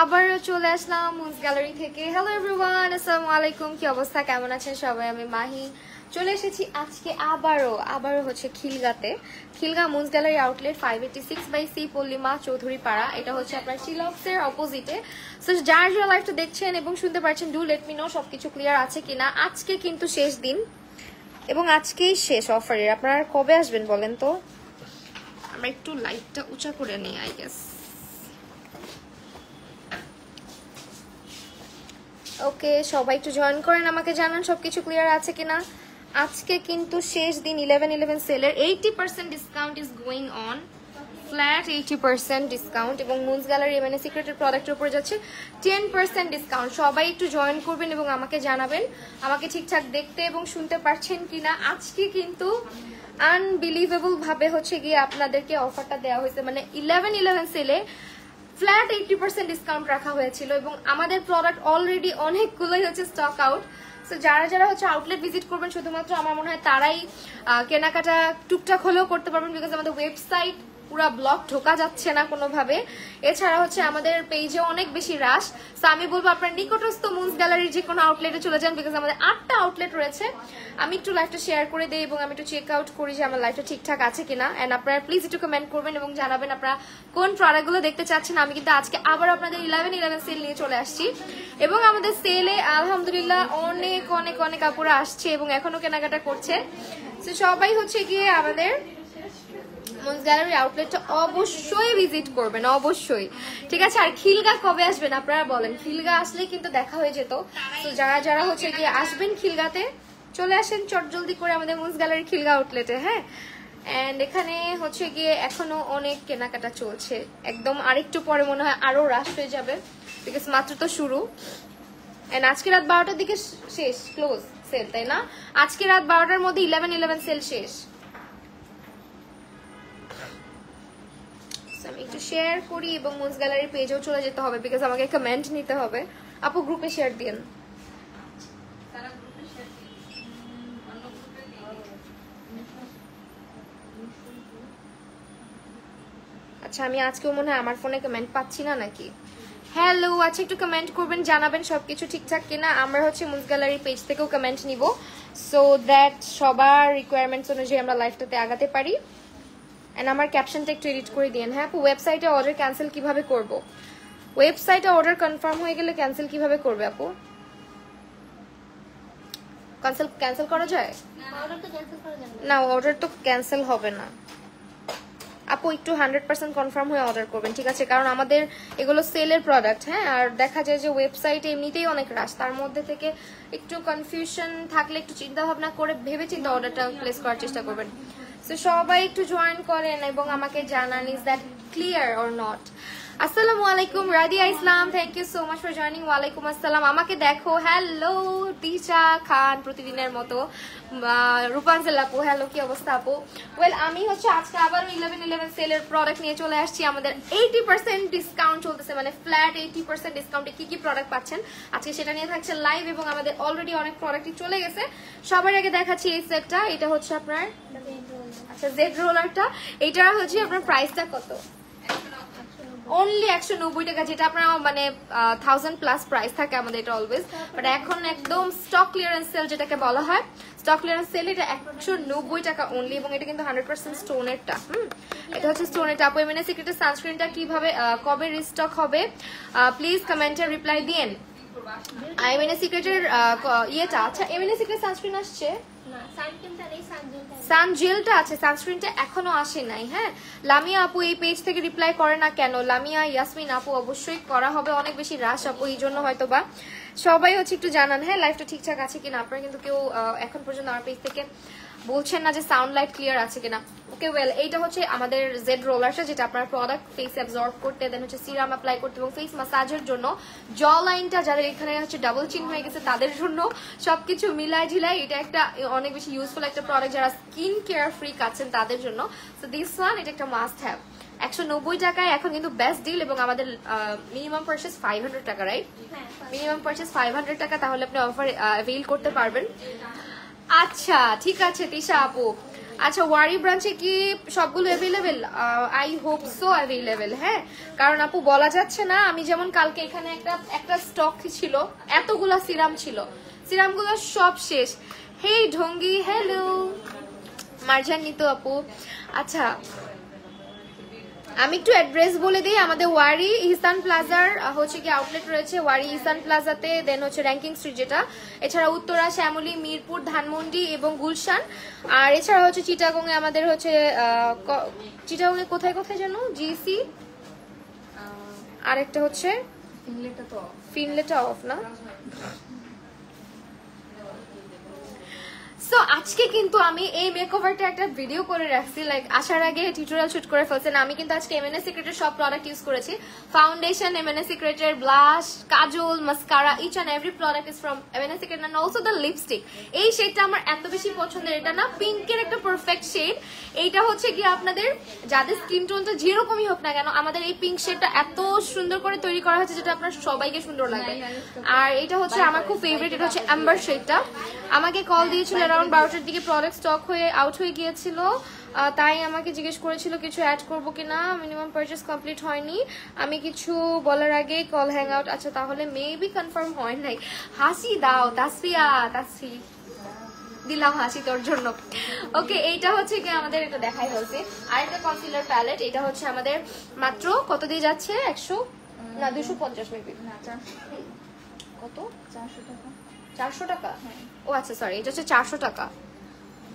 আবারও চলে আসলাম moons gallery থেকে। হ্যালো এভরিওয়ান, আসসালামু আলাইকুম। কি অবস্থা, কেমন আছেন সবাই? আমি মাহি চলে এসেছি আজকে আবারও হচ্ছে Khilgaon Moons Gallery outlet 586/C পল্লিমা চৌধুরী পাড়া। এটা হচ্ছে আপনার চিলক্সের অপোজিটে। সো যার যারা লাইভটা দেখছেন এবং শুনতে পাচ্ছেন, ডু লেট মি নো সবকিছু ক্লিয়ার আছে কিনা। আজকে কিন্তু শেষ দিন এবং আজকেই শেষ অফারের। আপনারা কবে আসবেন বলেন তো? আমরা একটু লাইটটা উঁচা করে নিই আই গেস। ওকে, সবাই একটু জয়েন করেন, আমাকে জানান সবকিছু ক্লিয়ার আছে কিনা। আজকে কিন্তু শেষ দিন 11/11 সেলের 80% discount is going on, flat 80% discount. এবং মুনস গ্যালারি মানে সিক্রেটের প্রোডাক্টের উপরে যাচ্ছে 10% ডিসকাউন্ট। সবাই একটু জয়েন করবেন এবং আমাকে জানাবেন আমাকে ঠিকঠাক দেখতে এবং শুনতে পারছেন কিনা। আজকে কিন্তু আনবিলিভেবল ভাবে হচ্ছে গিয়ে আপনাদেরকে অফারটা দেওয়া হয়েছে, মানে 11/11 সেলে ফ্ল্যাট 80% ডিসকাউন্ট রাখা হয়েছিল এবং আমাদের প্রোডাক্ট অলরেডি অনেকগুলোই হচ্ছে স্টক আউট। সো যারা যারা হচ্ছে আউটলেট ভিজিট করবেন শুধুমাত্র আমার মনে হয় তারাই কেনাকাটা টুকটাক হলেও করতে পারবেন, বিকজ আমাদের ওয়েবসাইট পুরা ব্লক ঢোকা যাচ্ছে না কোনোভাবে। এছাড়া হচ্ছে আমাদের পেজে অনেক বেশি রাশ। সো আমি বলবো আপনার নিকটস্থ মুনস গ্যালারির যে কোনো আউটলেটে চলে যান, বিকজ আমাদের 8টা আউটলেট রয়েছে। আমি একটু লাইভটা শেয়ার করে দিই এবং আমি একটু চেক আউট করি যে আমার লাইভটা ঠিকঠাক আছে কিনা। অ্যান্ড আপনারা প্লিজ একটু কমেন্ট করবেন এবং জানাবেন আপনারা কোন প্রোডাক্টগুলো দেখতে চাচ্ছেন। আমি কিন্তু আজকে আবার আপনাদের 11/11 সেল নিয়ে চলে আসছি এবং আমাদের সেলে আলহামদুলিল্লাহ অনেক অনেক অনেক আপুরা আসছে এবং এখনো কেনাকাটা করছে। তো সবাই হচ্ছে গিয়ে আমাদের মুনস গ্যালারি আউটলেটটা অবশ্যই ভিজিট করবেন, অবশ্যই। ঠিক আছে, আর খিলগা কবে আসবেন আপনারা বলেন? খিলগা আসলে কিন্তু দেখা হয়ে যেত। তো যারা যারা হচ্ছে গিয়ে আসবেন খিলগাতে চলে আসেন চট জলদি করে আমাদের মুনস গ্যালারি খিলগা আউটলেটে। হ্যাঁ, এন্ড এখানে হচ্ছে গিয়ে এখনো অনেক কেনাকাটা চলছে, একদম আরেকটু পরে মনে হয় আরো রাশ হয়ে যাবে, বিকজ মাত্র তো শুরু। এন্ড আজকে রাত 12টার দিকে শেষ ক্লোজ সেল, তাই না? আজকে রাত 12টার মধ্যে 11/11 সেল শেষ। আমি একটু শেয়ার করি এবং মুনস গ্যালারির পেজেও চলে যেতে হবে, বিকজ আমাকে কমেন্ট নিতে হবে। আপু গ্রুপে শেয়ার দিন। আচ্ছা, আমি আজকেও মনে হয় আমার ফোনে কমেন্ট পাচ্ছি না নাকি। হ্যালো, আচ্ছা একটু কমেন্ট করবেন, জানাবেন সবকিছু ঠিকঠাক কিনা। আমরা হচ্ছে মুনস গ্যালারি পেজ থেকেও কমেন্ট নিব, সো দ্যাট সবার রিকোয়ারমেন্টস অনুযায়ী আমরা লাইফটাতে আগাতে পারি। এন্ড আমার ক্যাপশনটা একটু এডিট করে দিন। হ্যাঁ আপু, ওয়েবসাইটে অর্ডার ক্যান্সেল কিভাবে করব? ওয়েবসাইটে অর্ডার কনফার্ম হয়ে গেলে ক্যান্সেল কিভাবে করবে আপু? ক্যান্সেল করা যায় না? অর্ডার তো ক্যান্সেল হবে না আপু, একটু 100% কনফার্ম হয়ে অর্ডার করবেন, ঠিক আছে? কারণ আমাদের এগুলো সেলের প্রোডাক্ট। হ্যাঁ, আর দেখা যায় যে ওয়েবসাইটে এমনিতেই অনেক রাশ, তার মধ্যে থেকে একটু কনফিউশন থাকলে একটু চিন্তা ভাবনা করে ভেবে চিন্তা অর্ডারটা প্লেস করার চেষ্টা করবেন। সো সবাই একটু জয়েন করেন এবং আমাকে জানান is that clear or not. আসসালামু আলাইকুম Radia Islam, thank you so much for joining. ওয়ালাইকুম আসসালাম। আমাকে দেখো। হ্যালো তিশা খান, প্রতিদিনের মতো। রূপাঞ্জল আপু, হ্যালো, কি অবস্থা আপু? ওয়েল, আমি হচ্ছে আজকে আবারও 11/11 সেলের প্রোডাক্ট নিয়ে চলে আসছি। আমাদের 80% ডিসকাউন্ট চলতেছে, মানে ফ্ল্যাট 80% ডিসকাউন্টে কি কি প্রোডাক্ট পাচ্ছেন আজকে সেটা নিয়ে থাকছে লাইভ। এবং আমাদের অলরেডি অনেক প্রোডাক্টই চলে গেছে। সবার আগে দেখাচ্ছি এই সেটটা। এটা হচ্ছে আপনার আচ্ছা জেড রোলারটা। এটা হচ্ছে আপনার প্রাইসটা কত? অনলি 190 টাকা, যেটা আপনার মানে 1000+ প্রাইস থাকে আমাদের এটা অলওয়েজ, বাট এখন একদম স্টক ক্লিয়ারেন্স সেল যেটাকে বলা হয়, স্টক ক্লিয়ারেন্স সেল, এটা 190 টাকা অনলি। এবং এটা কিন্তু 100% স্টোনেরটা। এটা হচ্ছে স্টোনেরটা। আপু এমএনএ সিক্রেটের সানস্ক্রিনটা কিভাবে কবে রিস্টক হবে প্লিজ কমেন্টে রিপ্লাই দিন। এমএনএ সিক্রেটের ইয়েটা, আচ্ছা এমএনএ সিক্রেট সানস্ক্রিন আসছে, সানজেলটা আছে, সানস্ক্রিনটা এখনো আসে নাই। হ্যাঁ, লামিয়া আপু এই পেজ থেকে রিপ্লাই করে না কেন? লামিয়া, ইয়াসমিন আপু, অবশ্যই করা হবে, অনেক বেশি রাশ আপু, এই জন্য হয়তো বা। সবাই হচ্ছে একটু জানান হ্যাঁ লাইফটা ঠিকঠাক আছে কিনা। আপনারা কিন্তু কেউ এখন পর্যন্ত আমার পেজ থেকে বলছেন না যে সাউন্ড লাইট ক্লিয়ার আছে কিনা। ওকে, ওয়েল, এইটা হচ্ছে আমাদের জেড রোলারটা, যেটা আপনার প্রোডাক্ট ফেস অ্যাবজর্ব করতে, দেন হচ্ছে সিরাম অ্যাপ্লাই করতে এবং ফেস ম্যাসাজের জন্য। জ লাইনটা যাদের এখানে হচ্ছে ডাবল চিন হয়ে গেছে তাদের জন্য, সবকিছু মিলাই ঝিলাই এটা একটা অনেক বেশি ইউজফুল একটা প্রোডাক্ট, যারা স্কিন কেয়ার ফ্রিক আছেন তাদের জন্য। সো দিস ওয়ান, এটা একটা মাস্ট হ্যাভ। 190 টাকায় এখন কিন্তু বেস্ট ডিল। এবং আমাদের মিনিমাম পারচেস 500 টাকা, রাইট? মিনিমাম পারচেস 500 টাকা, তাহলে আপনি অফার অ্যাভেইল করতে পারবেন। আচ্ছা ঠিক আছে তিশা আপু, আচ্ছা ওয়ারি ব্রাঞ্চে কি সবগুলো available? I hope so available. হ্যাঁ, কারণ আপু বলা যাচ্ছে না, আমি যেমন কালকে এখানে একটা স্টক ছিল, এতগুলা সিরাম ছিল, সিরামগুলো সব শেষ। হেই ঢঙ্গি, হ্যালো মারজান নিতো আপু। আচ্ছা আমি একটু অ্যাড্রেস বলে দিই, আমাদের ওয়ারি ইহসান প্লাজার হচ্ছে কি আউটলেট রয়েছে ওয়ারি ইহসান প্লাজাতে, দেন হচ্ছে র্যাঙ্কিং স্ট্রিট যেটা, এছাড়া উত্তরা, শ্যামলী, মিরপুর, ধানমন্ডি এবং গুলশান। আর এছাড়া হচ্ছে চিটাগংয়ে আমাদের হচ্ছে চিটাগংয়ে কোথায় কোথায় যেন জিসি, আরেকটা হচ্ছে ফিনলেটা অফ না। সো আজকে কিন্তু আমি এই মেকওভারটা একটা ভিডিও করে রাখছি, লাইক আসার আগে টিউটোরিয়াল শুট করে ফেলছেন। আমি কিন্তু আজকে এমএনএস সিক্রেটের সব প্রোডাক্ট ইউজ করেছি, ফাউন্ডেশন এমএনএস সিক্রেটের, blush, kajal, mascara, each and every product is from MNS secret and also the lipstick. এই শেডটা আমার এত বেশি পছন্দের, এটা না পিঙ্কের একটা পারফেক্ট শেড। এইটা হচ্ছে কি আপনাদের যাদের স্কিন টোনটা যেরকমই হোক না কেন, আমাদের এই পিঙ্ক শেডটা এত সুন্দর করে তৈরি করা হয়েছে যেটা আপনার সবাইকে সুন্দর লাগবে। আর এটা হচ্ছে আমার খুব ফেভারিট, এটা হচ্ছে অ্যাম্বার শেডটা। আমাকে কল দিয়েছিল অ্যারাউন্ড 12টার দিকে, প্রোডাক্ট স্টক হয়ে আউট হয়ে গিয়েছিল, তাই আমাকে জিজ্ঞেস করেছিল কিছু অ্যাড করবো কিনা, মিনিমাম পারচেস কমপ্লিট হয়নি। আমি কিছু বলার আগে কল হ্যাং আউট। আচ্ছা তাহলে মেবি কনফার্ম হয় নাই। হাসি দাও তাসফিয়া, তাসফি দিলাম হাসি তোর জন্য। ওকে এইটা হচ্ছে কি আমাদের এটা দেখাই হয়েছে আরেকটা কনসিলার প্যালেট। এটা হচ্ছে আমাদের মাত্র কত দিয়ে যাচ্ছে, 100 না 250 মেবি, কত 400 টাকা। ও আচ্ছা সরি, এটা হচ্ছে 400 টাকা,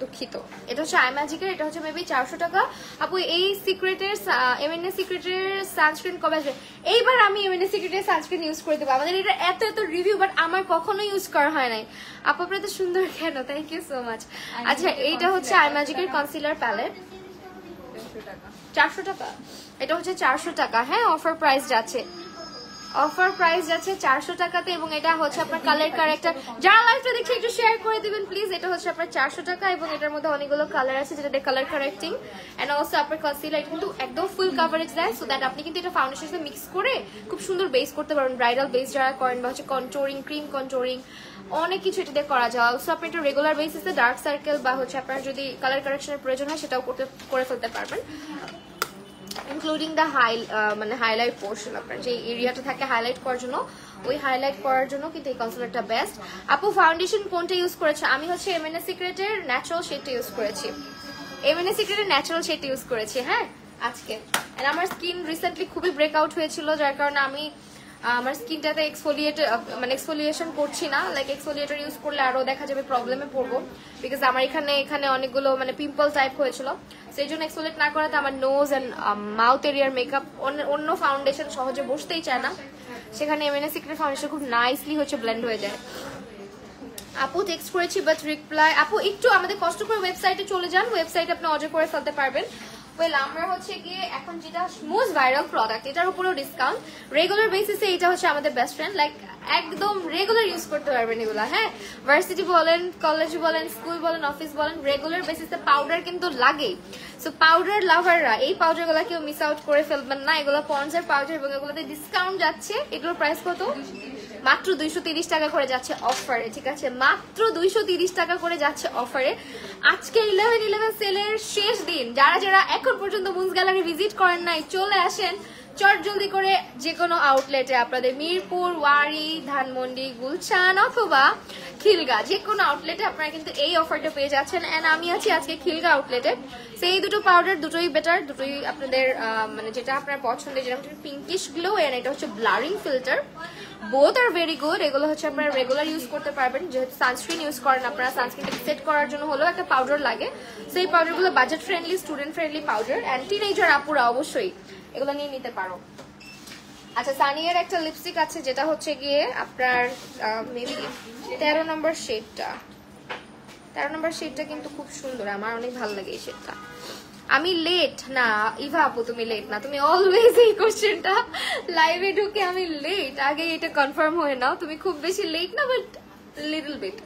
দুঃখিত। এটা হচ্ছে আই ম্যাজিকের, এটা হচ্ছে মেবি 400 টাকা। আপু এই সিক্রেটের এমএনএস সিক্রেটের সানস্ক্রিন কবে আসবে? এইবার আমি এমএনএস সিক্রেটের সানস্ক্রিন ইউজ করে দেবো। আমাদের এটা এত এত রিভিউ, বাট আমার কখনো ইউজ করা হয় নাই। আপু আপনার তো সুন্দর কেন, থ্যাংক ইউ সো মাচ। আচ্ছা এইটা হচ্ছে আই ম্যাজিকের কনসিলার প্যালেট, 400 টাকা। এটা হচ্ছে 400 টাকা। হ্যাঁ অফার প্রাইস যাচ্ছে, অফার প্রাইস যাচ্ছে 400 টাকাতে, এবং এটা হচ্ছে আপনার কালার কারেক্টার। যারা লাইভটা দেখছে একটু শেয়ার করে দিবেন প্লিজ। এটা হচ্ছে আপনার 400 টাকা এবং এটার মধ্যে অনেকগুলো কালার আছে যেটা দিয়ে কালার কারেক্টিং এন্ড অলসো আপনার কনসিলার কিন্তু একদম ফুল কভারেজ দেয়, সো দ্যাট আপনি কিন্তু এটা ফাউন্ডেশনের সাথে মিক্স করে খুব সুন্দর বেস করতে পারবেন। ব্রাইডাল বেস যারা করেন বা হচ্ছে কন্ট্রোরিং, ক্রিম কন্ট্রোরিং, অনেক কিছু এটা দিয়ে করা যায়। অলসো আপনি এটা রেগুলার বেসিসে ডার্ক সার্কেল বা হচ্ছে আপনার যদি কালার কারেকশনের প্রয়োজন হয় সেটাও করে ফেলতে পারবেন, ইনক্লুডিং দ্য মানে হাইলাইট পোর্শন। আপনার যে এরিয়াটা থাকে হাইলাইট করার জন্য, ওই হাইলাইট করার জন্য কিন্তু এই কনসিলারটা বেস্ট। আপু ফাউন্ডেশন কোনটা ইউজ করেছে? আমি হচ্ছে এমএনএস সিক্রেটের ন্যাচারাল শেডটা ইউজ করেছি, এমএনএস সিক্রেটের ন্যাচারাল শেডটা ইউজ করেছি। হ্যাঁ আজকে আমার স্কিন রিসেন্টলি খুবই ব্রেকআউট হয়েছিল, যার কারণে আমি আমার স্কিনটাতে এক্সফোলিয়েশন করছি না। লাইক এক্সফোলিয়েটর ইউজ করলে আরো দেখা যাবে প্রবলেমে পড়বো, বিকজ আমার এখানে অনেকগুলো মানে পিম্পল টাইপ হয়েছিল, সেই জন্য এক্সফোলিয়েট না করাতে আমার নোজ এন্ড মাউথ এরিয়ার মেকআপ অন্য ফাউন্ডেশন সহজে বসতেই চায় না, সেখানে এমএনএস সিক্রেট ফাউন্ডেশন খুব নাইসলি হচ্ছে ব্লেন্ড হয়ে যায়। আপু টেক্সট করেছি বাট রিপ্লাই, আপু একটু আমাদের কষ্ট করে ওয়েবসাইটে চলে যান, ওয়েবসাইটে আপনি অর্ডার করে ফেলতে পারবেন। ওয়েল আমরা হচ্ছে গিয়ে এখন যেটা মোস্ট ভাইরাল প্রোডাক্ট, এটার উপরেও ডিসকাউন্ট, রেগুলার বেসিসে এটা হচ্ছে আমাদের বেস্ট ফ্রেন্ড, লাইক একদম রেগুলার ইউজ করতে পারবেন এগুলো। হ্যাঁ ভার্সিটি বলেন, কলেজ বলেন, স্কুল বলেন, অফিস বলেন, রেগুলার বেসিসে পাউডার কিন্তু লাগেই। সো পাউডার লাভাররা এই পাউডারগুলো কেউ মিস আউট করে ফেলবেন না, এগুলো পন্ডসের পাউডার এবং এগুলোতে ডিসকাউন্ট যাচ্ছে। এগুলোর প্রাইস কত? মাত্র 230 টাকা করে যাচ্ছে অফারে, ঠিক আছে মাত্র 230 টাকা করে যাচ্ছে অফারে। আজকে 11/11 সেলের শেষ দিন, যারা যারা এখন পর্যন্ত মুন্স গ্যালারি ভিজিট করেন নাই চলে আসেন চট জলদি করে যে কোনো আউটলেটে, আপনাদের মিরপুর, ওয়ারি, ধানমন্ডি, গুলশান অথবা খিলগা যে কোনো আউটলেটে আপনারা কিন্তু এই অফারটা পেয়ে যাচ্ছেন। এন্ড আমি আছি আজকে খিলগা আউটলেটে। সেই দুটো পাউডার দুটোই বেটার, দুটোই আপনাদের মানে যেটা আপনার পছন্দের, যেরকম পিঙ্কিশ গ্লো এন্ড এটা হচ্ছে blurring filter, both are very good. এগুলো হচ্ছে আপনারা রেগুলার ইউজ করতে পারবেন, যেহেতু সানস্ক্রিন ইউজ করেন আপনারা, সানস্ক্রিনটাকে সেট করার জন্য হলেও একটা পাউডার লাগে। সেই পাউডারগুলো budget friendly, student friendly powder, and teenager আপুরা অবশ্যই এগুলো নিয়ে নিতে পারো। আচ্ছা সানিয়ার একটা লিপস্টিক আছে যেটা হচ্ছে গিয়ে আপনার মেবি 13 নম্বর শেডটা, 13 নম্বর শেডটা কিন্তু খুব সুন্দর, আমার অনেক ভালো লাগে এই শেডটা। আমি লেট না ইভা আপু, তুমি লেট না, তুমি অলওয়েজ এই কোশ্চেনটা লাইভে ঢুকে আমি লেট, আগে এটা কনফার্ম হয়ে নাও, তুমি খুব বেশি লেট না, বাট লিটল বিট।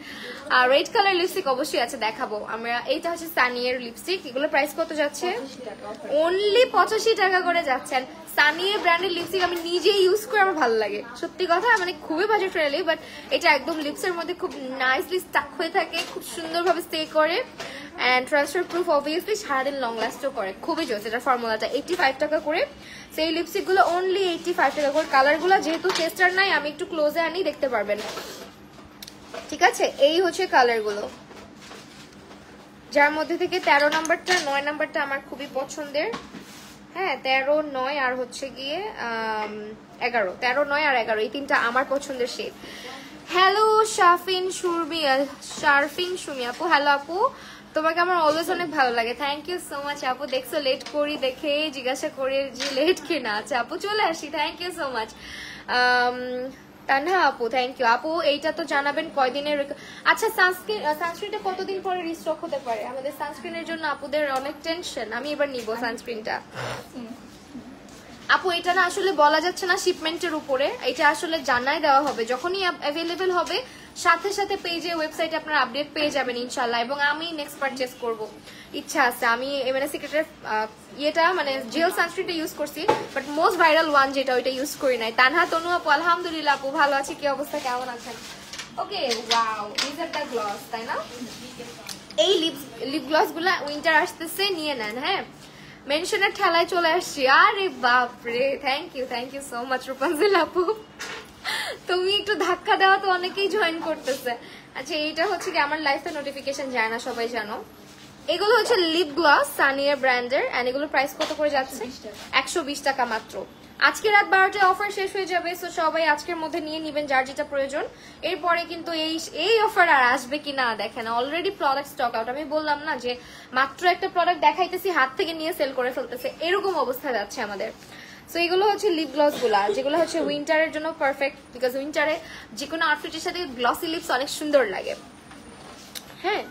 আর রেড কালার লিপস্টিক অবশ্যই আছে, দেখাবো আমরা। এইটা হচ্ছে সানিয়ের লিপস্টিক, এগুলো প্রাইস কত যাচ্ছে? অনলি 85 টাকা করে যাচ্ছেন। সানিয়ে ব্র্যান্ডের লিপস্টিক আমি নিজেই ইউজ করে আমার ভালো লাগে, সত্যি কথা, মানে খুবই বাজেট ফ্রেন্ডলি, বাট এটা একদম লিপসের মধ্যে খুব নাইসলি স্টাক হয়ে থাকে, খুব সুন্দরভাবে স্টে করে, অ্যান্ড ট্রান্সফার প্রুফ অবভিয়াসলি, সারাদিন লং লাস্টও করে, খুবই জোস। এটার ফর্মুলাটা 85 টাকা করে। সেই লিপস্টিকগুলো অনলি 85 টাকা করে। কালারগুলো যেহেতু টেস্টার নাই, আমি একটু ক্লোজে আনি, দেখতে পারবেন, ঠিক আছে? এই হচ্ছে কালারগুলো, যার মধ্যে থেকে 13 নাম্বারটা 9 নাম্বারটা আমার খুবই পছন্দের। হ্যাঁ, 13, 9 আর হচ্ছে গিয়ে 11, 13, 9 আর 11, এই তিনটা আমার পছন্দের শেড। হ্যালো শারফিন সুমি আপু, হ্যালো আপু, তোমাকে আমার অলওয়েজ অনেক ভালো লাগে। থ্যাংক ইউ সো মাচ আপু। দেখছো লেট করি দেখে জিজ্ঞাসা করে যে লেট কিনা। আচ্ছা আপু চলে আসি, thank you so much. Tanha আপু থ্যাংক ইউ আপু। এইটা তো জানাবেন কয়দিনের। আচ্ছা সানস্ক্রিনটা কতদিন পরে রিস্টক হতে পারে? আমাদের সানস্ক্রিনের জন্য আপুদের অনেক টেনশন। আমি এবার নিব সানস্ক্রিনটা আপু। এটা না আসলে বলা যাচ্ছে না শিপমেন্টের উপরে, এটা আসলে জানাই দেওয়া হবে যখনই অ্যাভেলেবেল হবে, সাথে সাথে পেজে ওয়েবসাইটে আপনারা আপডেট পেয়ে যাবেন ইনশাল্লাহ। এবং আমি নেক্সট পারচেস করব, ইচ্ছা আছে। আমি মানে সিক্রেটের ইয়েটা মানে জেল সানস্ক্রিনটা ইউজ করছি, বাট মোস্ট ভাইরাল ওয়ান যেটা, ওইটা ইউজ করি নাই। তানহা তনু আপু আলহামদুলিল্লাহ আপু ভালো আছি, কি অবস্থা, কেমন আছেন? Okay wow, this are the gloss, তাই না? এই লিপ গ্লস গুলা উইন্টার আসতেছে, নিয়ে নেন। হ্যাঁ, মেনশনের ঠেলায় চলে আসছি। আরে বাপরে, থ্যাংক ইউ সো মাচ রূপাঞ্জলি আপু। তুমি একটু ধাক্কা দেওয়া তো অনেকেই জয়েন করতেছে। আচ্ছা এইটা হচ্ছে কি আমার লাইফে নোটিফিকেশন যায় না, সবাই জানো। এগুলো হচ্ছে লিপ গ্লস সানিয়ার ব্র্যান্ডের, এন্ড এগুলোর প্রাইস কত করে যাচ্ছে? 120 টাকা মাত্র। আজকে রাত 12টায় অফার শেষ হয়ে যাবে, সো সবাই আজকের মধ্যে নিয়ে নিবেন যার যেটা প্রয়োজন। এরপরে কিন্তু এই অফার আর আসবে কিনা দেখেন, অলরেডি প্রোডাক্ট স্টক আউট। আমি বললাম না যে মাত্র একটা প্রোডাক্ট দেখাইতেছি, হাত থেকে নিয়ে সেল করে ফেলতেছে, এরকম অবস্থা যাচ্ছে আমাদের। সো এগুলো হচ্ছে লিপ গ্লস গুলা, যেগুলো হচ্ছে উইন্টারের জন্য পারফেক্ট, বিকজ উইন্টারে যে কোনো আউটফিটের সাথে গ্লসি লিপস অনেক সুন্দর লাগে। হ্যাঁ,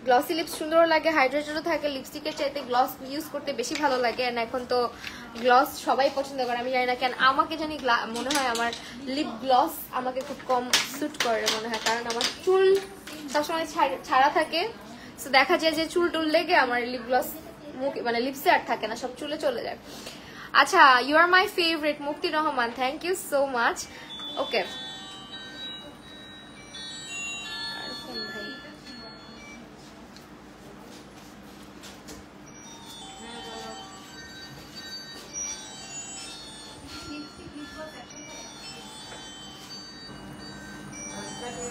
গ্লসি লিপস সুন্দর লাগে, হাইড্রেটেডও থাকে, লিপস্টিকের চাইতে গ্লস ইউজ করতে বেশি ভালো লাগে। এন্ড এখন তো গ্লস সবাই পছন্দ করে, আমি জানি না কেন, আমাকে জানি মনে হয় আমার লিপ গ্লস আমাকে খুব কম স্যুট করে মনে হয়, কারণ আমার চুল সবসময় ছাড়া থাকে। সো দেখা যায় যে চুল টুল লেগে আমার লিপ গ্লস মানে লিপসে আর থাকে না, সব চুলে চলে যায়। আচ্ছা, you R my favourite Mukti Rahman, thank you so much. Okay,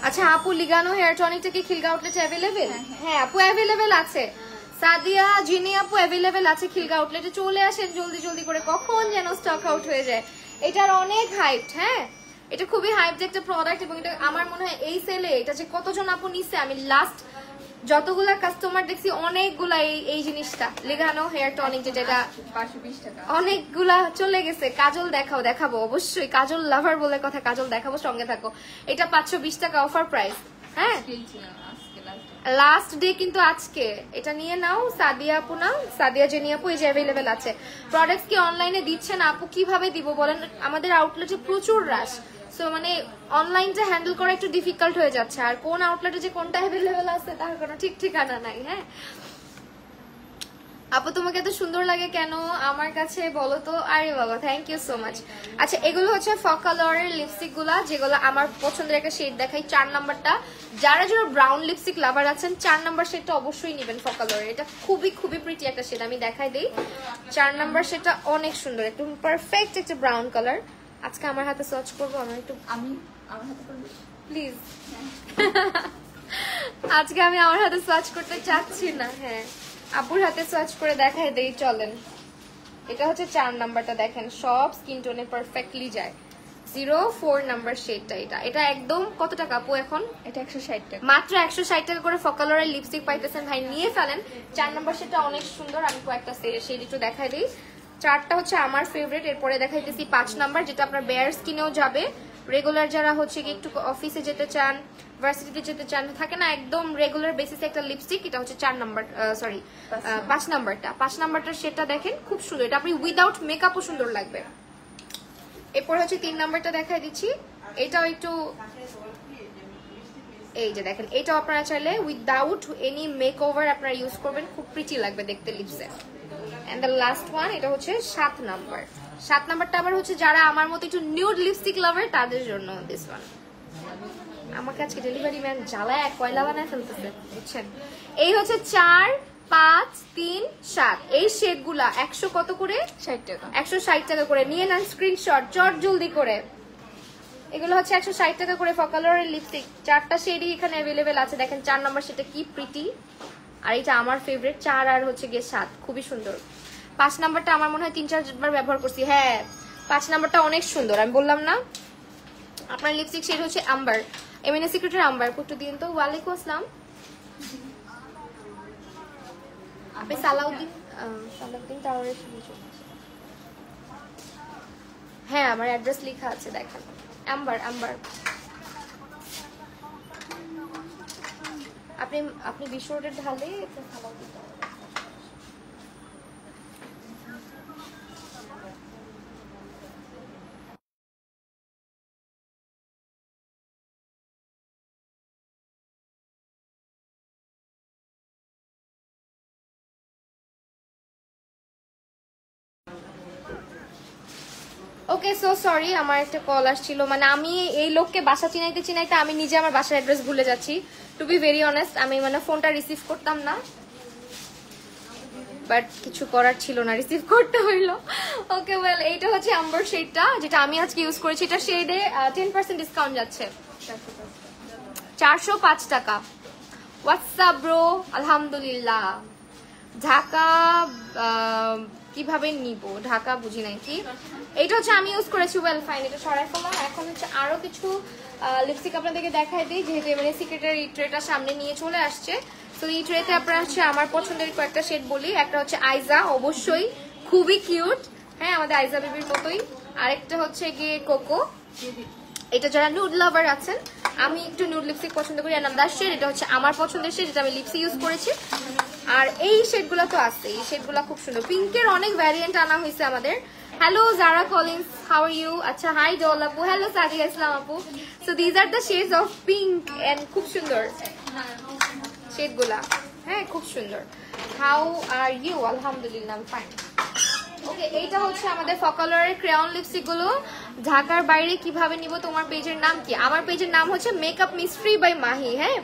আচ্ছা আপু লিগানো হেয়ার টনিকটা কি খিলগা আউটলেটে অ্যাভেলেবেল? হ্যাঁ আপু অ্যাভেলেবেল আছে। সাদিয়া জিনি আপু অ্যাভেলেবেল আছে খিলগা আউটলেটে, চলে আসেন জলদি জলদি করে, কখন যেন স্টক আউট হয়ে যায়। এটার অনেক হাইপ, হ্যাঁ এটা খুবই হাইপ একটা প্রোডাক্ট, এবং এটা আমার মনে হয় এই সেলে এটা যে কতজন আপু নিচ্ছে, আমি লাস্ট যতগুলা কাস্টমার দেখছি অনেকগুলা এই জিনিসটা লিগানো হেয়ার টনিক, যেটা 520 টাকা, অনেকগুলা চলে গেছে। কাজল দেখাবো অবশ্যই, কাজল লাভার বলে কথা, কাজল দেখাবো, সঙ্গে থাকো। এটা 520 টাকা অফার প্রাইস। হ্যাঁ লাস্ট ডে কিন্তু আজকে, এটা নিয়ে নাও। সাদিয়া আপু না, সাদিয়া জেনি আপু, এই যে অ্যাভেলেবেল আছে। প্রোডাক্টস কি অনলাইনে দিচ্ছেন আপু? কিভাবে দিব বলেন, আমাদের আউটলেটে প্রচুর রাশ, সো মানে অনলাইনটা হ্যান্ডেল করা একটু ডিফিকাল্ট হয়ে যাচ্ছে, আর কোন আউটলেটে যে কোনটা অ্যাভেলেবেল আছে তার কোনো ঠিক ঠিকানা নাই। হ্যাঁ আপু তোমাকে এত সুন্দর লাগে কেন আমার কাছে বলো তো? আরে বাবা থ্যাংক ইউ সো মাচ। আচ্ছা এগুলো হচ্ছে ফকালরের লিপস্টিক গুলা, যেগুলো আমার পছন্দের একটা শেড দেখাই, 4 নাম্বারটা। যারা যারা ব্রাউন লিপস্টিক লাভার আছেন 4 নাম্বার শেডটা অবশ্যই নেবেন ফকালরের, এটা খুবই খুবই প্রিটি একটা শেড। আমি দেখাই দিই, 4 নাম্বার শেডটা অনেক সুন্দর, একদম পারফেক্ট একটা ব্রাউন কালার। আজকে আমার হাতে সার্চ করবো, আমার হাতে করবো প্লিজ। আজকে আমি আমার হাতে সার্চ করতে চাচ্ছি না। হ্যাঁ আপুর হাতে সার্চ করে দেখাই দেই, চলেন। এটা হচ্ছে 4 নাম্বারটা, দেখেন সব স্কিন টোনে পারফেক্টলি যায়। 04 নাম্বার শেডটা, এটা একদম কত টাকা আপু এখন? এটা 160 টাকা, মাত্র 160 টাকা করে ফকালরের লিপস্টিক পাইতেছেন ভাই, নিয়ে ফেলেন। 4 নাম্বার শেডটা অনেক সুন্দর, আমি কয়েকটা শেড একটু দেখাই দিই। 4টা হচ্ছে আমার ফেভারিট, এরপরে দেখাইতেছি 5 নাম্বার, যেটা আপনার বেয়ার স্কিনেও যাবে। রেগুলার যারা হচ্ছে কি একটু অফিসে যেতে চান, ভার্সিটিতে যেতে চান, থাকে না একদম রেগুলার বেসিসে একটা লিপস্টিক, এটা হচ্ছে 4 নাম্বার, সরি 5 নাম্বারটা। 5 নাম্বারটার শেডটা দেখেন খুব সুন্দর, এটা আপনি উইদাউট মেকআপও সুন্দর লাগবে। এরপর হচ্ছে 3 নাম্বারটা দেখাই দিচ্ছি, এটাও একটু এই যে দেখেন, এটাও আপনারা চাইলে উইদাউট এনি মেকওভার আপনারা ইউজ করবেন, খুব প্রিটি লাগবে দেখতে লিপসে। এন্ড দ্য লাস্ট ওয়ান, এটা হচ্ছে 7 নাম্বার। 7 নাম্বারটা আবার হচ্ছে যারা আমার মতো একটু নিউড লিপস্টিক লাভার তাদের জন্য দিস ওয়ান। আমাকে আজকে ডেলিভারি ম্যান জ্বালায় কয়লা বানায় ফেলতেছে বুঝছেন। এই হচ্ছে 4, 5, 3, 7 এই শেডগুলা 100 কত করে? 60 টাকা। 160 টাকা করে নিয়ে নেন স্ক্রিনশট চট জলদি করে। এগুলো হচ্ছে 160 টাকা করে ফকালোরের লিপস্টিক। 4টা শেডই এখানে অ্যাভেলেবেল আছে। দেখেন 4 নাম্বার সেটা কি প্রিটি, আর এটা আমার ফেভারিট 4 আর হচ্ছে গিয়ে 7, খুবই সুন্দর। 5 নাম্বারটা আমার মনে হয় 3-4 বার ব্যবহার করছি। হ্যাঁ 5 নাম্বারটা অনেক সুন্দর, আমি বললাম না। আপনার লিপস্টিক শেড হচ্ছে আম্বার, এমএনএ সিক্রেটের আম্বার। একটু দিন তো। ওয়ালাইকুম আসসালাম। আপনি সালাউদ্দিন টাওয়ারের। হ্যাঁ আমার অ্যাড্রেস লেখা আছে দেখেন, আম্বার। আপনি বিশ্ব রোডের ঢালে Salauddin tower. Okay so sorry, আমার একটা কল আসছিল। মানে আমি এই লোককে বাসা চিনাইতে আমি নিজে আমার বাসার অ্যাড্রেস ভুলে যাচ্ছি। টু বি ভেরি অনেস্ট, আমি মানে ফোনটা রিসিভ করতাম না, বাট কিছু করার ছিল না, রিসিভ করতে হইলো। ওকে ওয়েল, এইটা হচ্ছে আম্বার শেডটা যেটা আমি আজকে ইউজ করেছি। এটা শেডে 10% ডিসকাউন্ট যাচ্ছে, 405 টাকা। হোয়াটসঅ্যাপ ব্রো, আলহামদুলিল্লাহ। ঢাকা কিভাবে নিব? ঢাকা বুঝি নাই কি। এটা হচ্ছে আমি ইউজ করেছি, ওয়েল ফাইন। এটা সরাই ফেলা। এখন হচ্ছে আরো কিছু লিপস্টিক আপনাদেরকে দেখাই দিই, যেহেতু মানে সিক্রেটের এই ট্রেটা সামনে নিয়ে চলে আসছে। তো এই ট্রেতে আপনারা হচ্ছে আমার পছন্দের কয়েকটা শেড বলি। একটা হচ্ছে আইজা, অবশ্যই খুবই কিউট, হ্যাঁ আমাদের আইজা বেবির মতোই। আরেকটা হচ্ছে গিয়ে কোকো, এটা যারা নুড লাভার আছেন, আমি একটু নুড লিপস্টিক পছন্দ করি। আনান্দার শেড, এটা হচ্ছে আমার পছন্দের শেড, যেটা আমি লিপস্টিক ইউজ করেছি। আর এই শেডগুলো তো আছে, এই শেডগুলো খুব সুন্দর। পিঙ্কের অনেক ভ্যারিয়েন্ট আনা হয়েছে আমাদের। Hello Zara Collins, how are you? আচ্ছা হাই ডল আপু, হ্যালো সাদিয়া ইসলাম আপু। So these are the shades of pink and খুব সুন্দর শেডগুলা, হ্যাঁ খুব সুন্দর। How are you? আলহামদুলিল্লাহ ফাইন। ওকে, এইটা হচ্ছে আমাদের ফকালোরের ক্রেয়ন লিপস্টিক গুলো। ঢাকার বাইরে কিভাবে নিব? তোমার পেজের নাম কি? আমার পেজের নাম হচ্ছে মেকআপ মিস্ট্রি বাই মাহি। হ্যাঁ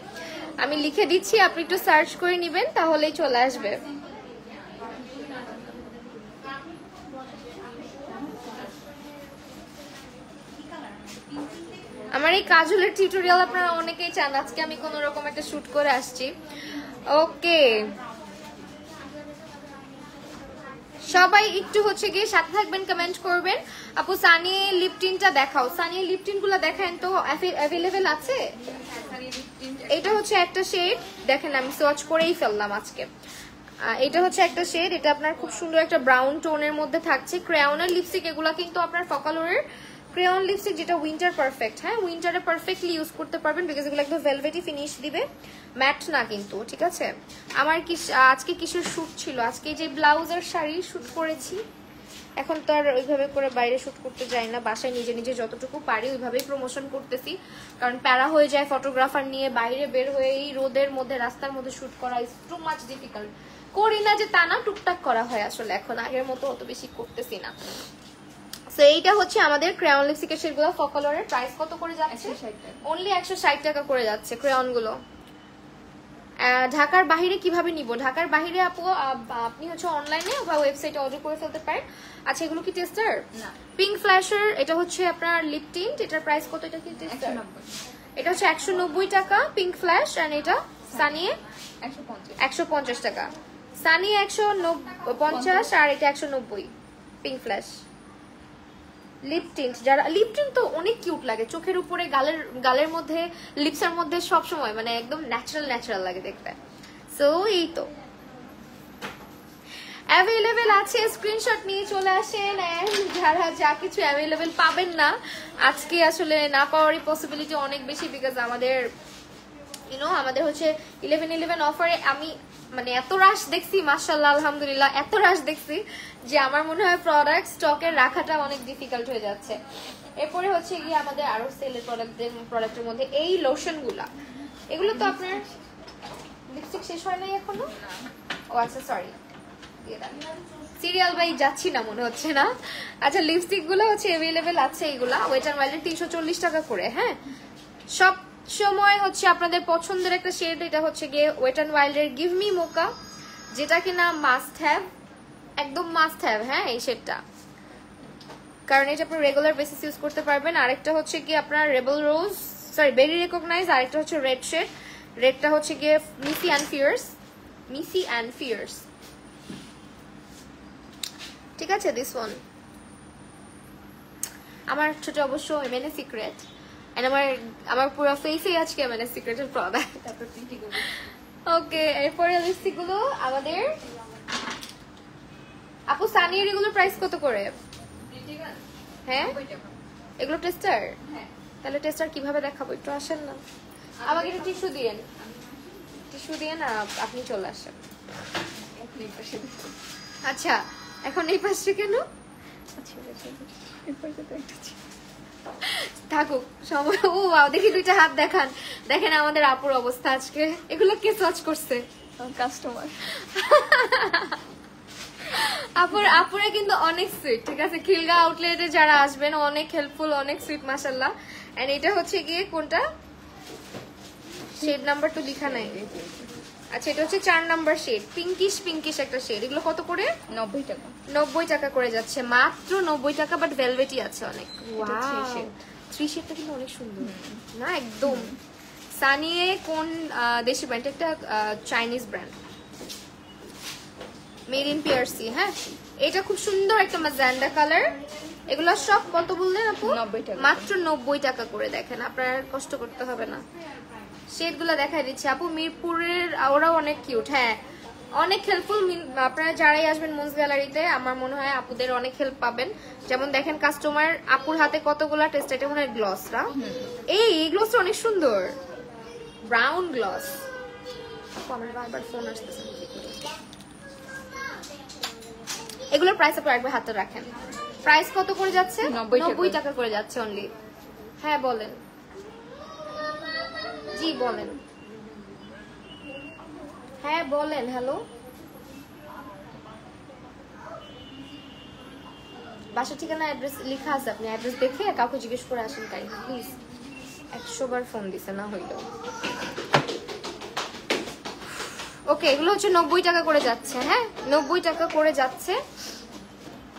আমি লিখে দিচ্ছি, আপনি একটু সার্চ করে নেবেন তাহলেই চলে আসবে। আমার এই কাজলের টিউটোরিয়াল আপনারা অনেকেই চান, আজকে আমি কোন রকম একটা শুট করে আসছি। ওকে সবাই একটু হচ্ছে গিয়ে সাথে থাকবেন, কমেন্ট করবেন। আপু সানি লিপটিনটা দেখাও। সানি লিপটিন গুলো দেখেন তো অ্যাভেলেবেল আছে? এটা হচ্ছে একটা শেড, দেখেন আমি সোয়াচ করেই ফেললাম আজকে। এটা হচ্ছে একটা শেড, এটা আপনার খুব সুন্দর একটা ব্রাউন টোনের মধ্যে থাকছে। ক্রেয়নের লিপস্টিক এগুলা কিন্তু আপনার ফকালোরের ক্রেয়ন লিপস্টিক, যেটা উইন্টার পারফেক্ট। হ্যাঁ উইন্টারে পারফেক্টলি ইউজ করতে পারবেন, বিকজ এগুলো একদম ভেলভেটি ফিনিশ দিবে, ম্যাট না কিন্তু, ঠিক আছে। আমার কি আজকে কিসের শুট ছিল? আজকে যে ব্লাউজ আর শাড়ি শুট করেছি। এখন তো আর ওইভাবে করে বাইরে শুট করতে যাই না, বাসায় নিজে নিজে যতটুকু পারি ওইভাবেই প্রমোশন করতেছি, কারণ প্যারা হয়ে যায় ফটোগ্রাফার নিয়ে বাইরে বের হয়ে এই রোদের মধ্যে রাস্তার মধ্যে শুট করা ইজ টু মাচ ডিফিকাল্ট। করি না যে তা না, টুকটাক করা হয় আসলে, এখন আগের মতো অত বেশি করতেছি না। সো এইটা হচ্ছে আমাদের ক্রেয়ন লিপস্টিকের শেডগুলো। ফকালোরের প্রাইস কত করে যাচ্ছে? অনলি 160 টাকা করে যাচ্ছে ক্রেয়ন গুলো। ঢাকার বাইরে কিভাবে নিব? ঢাকার বাইরে আপু আপনি হচ্ছে অনলাইনে বা ওয়েবসাইটে অর্ডার করে ফেলতে পারেন। আচ্ছা এগুলো কি টেস্টার? না, পিঙ্ক ফ্ল্যাশার। এটা হচ্ছে আপনার লিপ টিন্ট, এটার প্রাইস কত? এটা কি টেস্টার? এটা হচ্ছে 190 টাকা পিঙ্ক ফ্ল্যাশ, এন্ড এটা সানিয়ে 150 টাকা। সানিয়ে 150 আর এটা 190 পিঙ্ক ফ্ল্যাশ। লিপ টিন্ট, যারা লিপ টিন্ট তো অনেক কিউট লাগে, চোখের উপরে গালের মধ্যে লিপসের মধ্যে সব সময় মানে একদম ন্যাচারাল লাগে দেখতে। সো এই তো অ্যাভেলেবেল আছে, স্ক্রিনশট নিয়ে চলে আসেন। যারা যা কিছু অ্যাভেলেবেল পাবেন না আজকে, আসলে না পাওয়ারই পসিবিলিটি অনেক বেশি, বিকজ আমাদের আমাদের হচ্ছে 11/11 অফারে আমি মানে এত রাশ দেখছি, মাশাআল্লাহ আলহামদুলিল্লাহ এত রাশ দেখছি যে আমার মনে হয় প্রোডাক্ট স্টকের রাখাটা অনেক ডিফিকাল্ট হয়ে যাচ্ছে। এরপরে হচ্ছে গিয়ে আমাদের আরো সেলের প্রোডাক্টের মধ্যে এই লোশনগুলা, এগুলো তো আপনার লিপস্টিক শেষ হয় নাই এখনো? ও আচ্ছা সরি, সিরিয়াল বাই যাচ্ছি না মনে হচ্ছে না। আচ্ছা লিপস্টিক গুলো হচ্ছে অ্যাভেলেবেল আছে, এগুলা ওয়েট অ্যান্ড ওয়াইল্ডের 340 টাকা করে। হ্যাঁ, সব সময় হচ্ছে আপনাদের পছন্দের একটা শেড, এটা হচ্ছে গিয়ে ওয়েট অ্যান্ড ওয়াইল্ডের গিভ মি মোকা, যেটা কিনা মাস্ট হ্যাভ, একদম মাস্ট হ্যাভ। হ্যাঁ এই শেডটা, কারণ এটা আপনি রেগুলার বেসিস ইউজ করতে পারবেন। আরেকটা হচ্ছে কি আপনার রেবেল রোজ, সরি বেরি রেকগনাইজ, আরেকটা হচ্ছে রেড শেড, রেডটা হচ্ছে গিয়ে মিসি অ্যান্ড ফিয়ার্স, মিসি অ্যান্ড ফিয়ার্স। ঠিক আছে, দিস ওয়ান আমার ছোট অবশ্য এমএনএ সিক্রেট, এন্ড আমার পুরো ফেসেই আজকে এমএনএ সিক্রেটের প্রোডাক্ট। ওকে, এরপরে লিপস্টিক গুলো আমাদের আপু সানির, এগুলো প্রাইস কত করে? হ্যাঁ এগুলো টেস্টার, তাহলে টেস্টার কিভাবে দেখাবো? একটু আসেন না, আমাকে একটু টিস্যু দিয়েন, টিস্যু দিয়ে না আপনি চলে আসেন। আচ্ছা এখন এই পাশে কেন থাকুক সময়। ও দেখি দুইটা হাত দেখান, দেখেন আমাদের আপুর অবস্থা আজকে। এগুলো কে সার্চ করছে? কাস্টমার। আপুরা কিন্তু অনেক সুইট, ঠিক আছে? খিলগা আউটলেটে যারা আসবেন অনেক হেল্পফুল, অনেক সুইট মাশাআল্লাহ। এন্ড এটা হচ্ছে গিয়ে কোনটা শেড নাম্বার তো লেখা নাই। আচ্ছা এটা হচ্ছে 4 নাম্বার শেড, পিঙ্কিশ একটা শেড। এগুলো কত করে? 90 টাকা। 90 টাকা করে যাচ্ছে, মাত্র 90 টাকা। বাট ভেলভেটি আছে অনেক। ওয়াও, 3 শেডটা কিন্তু অনেক সুন্দর না একদম। সানিয়ে কোন দেশি ব্র্যান্ড? একটা Chinese brand, made in PRC. হ্যাঁ এটা খুব সুন্দর একটা ম্যাজেন্ডা কালার। এগুলো সব কত বললেন আপু? 90 টাকা, মাত্র 90 টাকা করে। দেখেন আপনার কষ্ট করতে হবে না। শেডগুলো দেখাই দিচ্ছি আপু, মিরপুরের ওরাও অনেক কিউট। হ্যাঁ অনেক হেল্পফুল। আপনারা যারাই আসবেন মুন্স গ্যালারিতে আমার মনে হয় আপুদের অনেক হেল্প পাবেন। যেমন দেখেন কাস্টমার আপুর হাতে কতগুলা টেস্ট, এটা মনে হয় গ্লসটা। এই গ্লসটা অনেক সুন্দর, ব্রাউন গ্লস। আমার বারবার ফোন আসতেছে। এগুলোর প্রাইস আপনি একবার হাতে রাখেন। প্রাইস কত করে যাচ্ছে? 90 টাকা করে যাচ্ছে অনলি। হ্যাঁ বলেন, জি বলেন, হ্যাঁ বলেন। হ্যালো, বাসা ঠিকানা অ্যাড্রেস লেখা আছে, আপনি অ্যাড্রেস দেখে কাউকে জিজ্ঞেস করে আসেন তাই প্লিজ। 100 বার ফোন দিছে না হইলো। ওকে এগুলো হচ্ছে 90 টাকা করে যাচ্ছে। হ্যাঁ 90 টাকা করে যাচ্ছে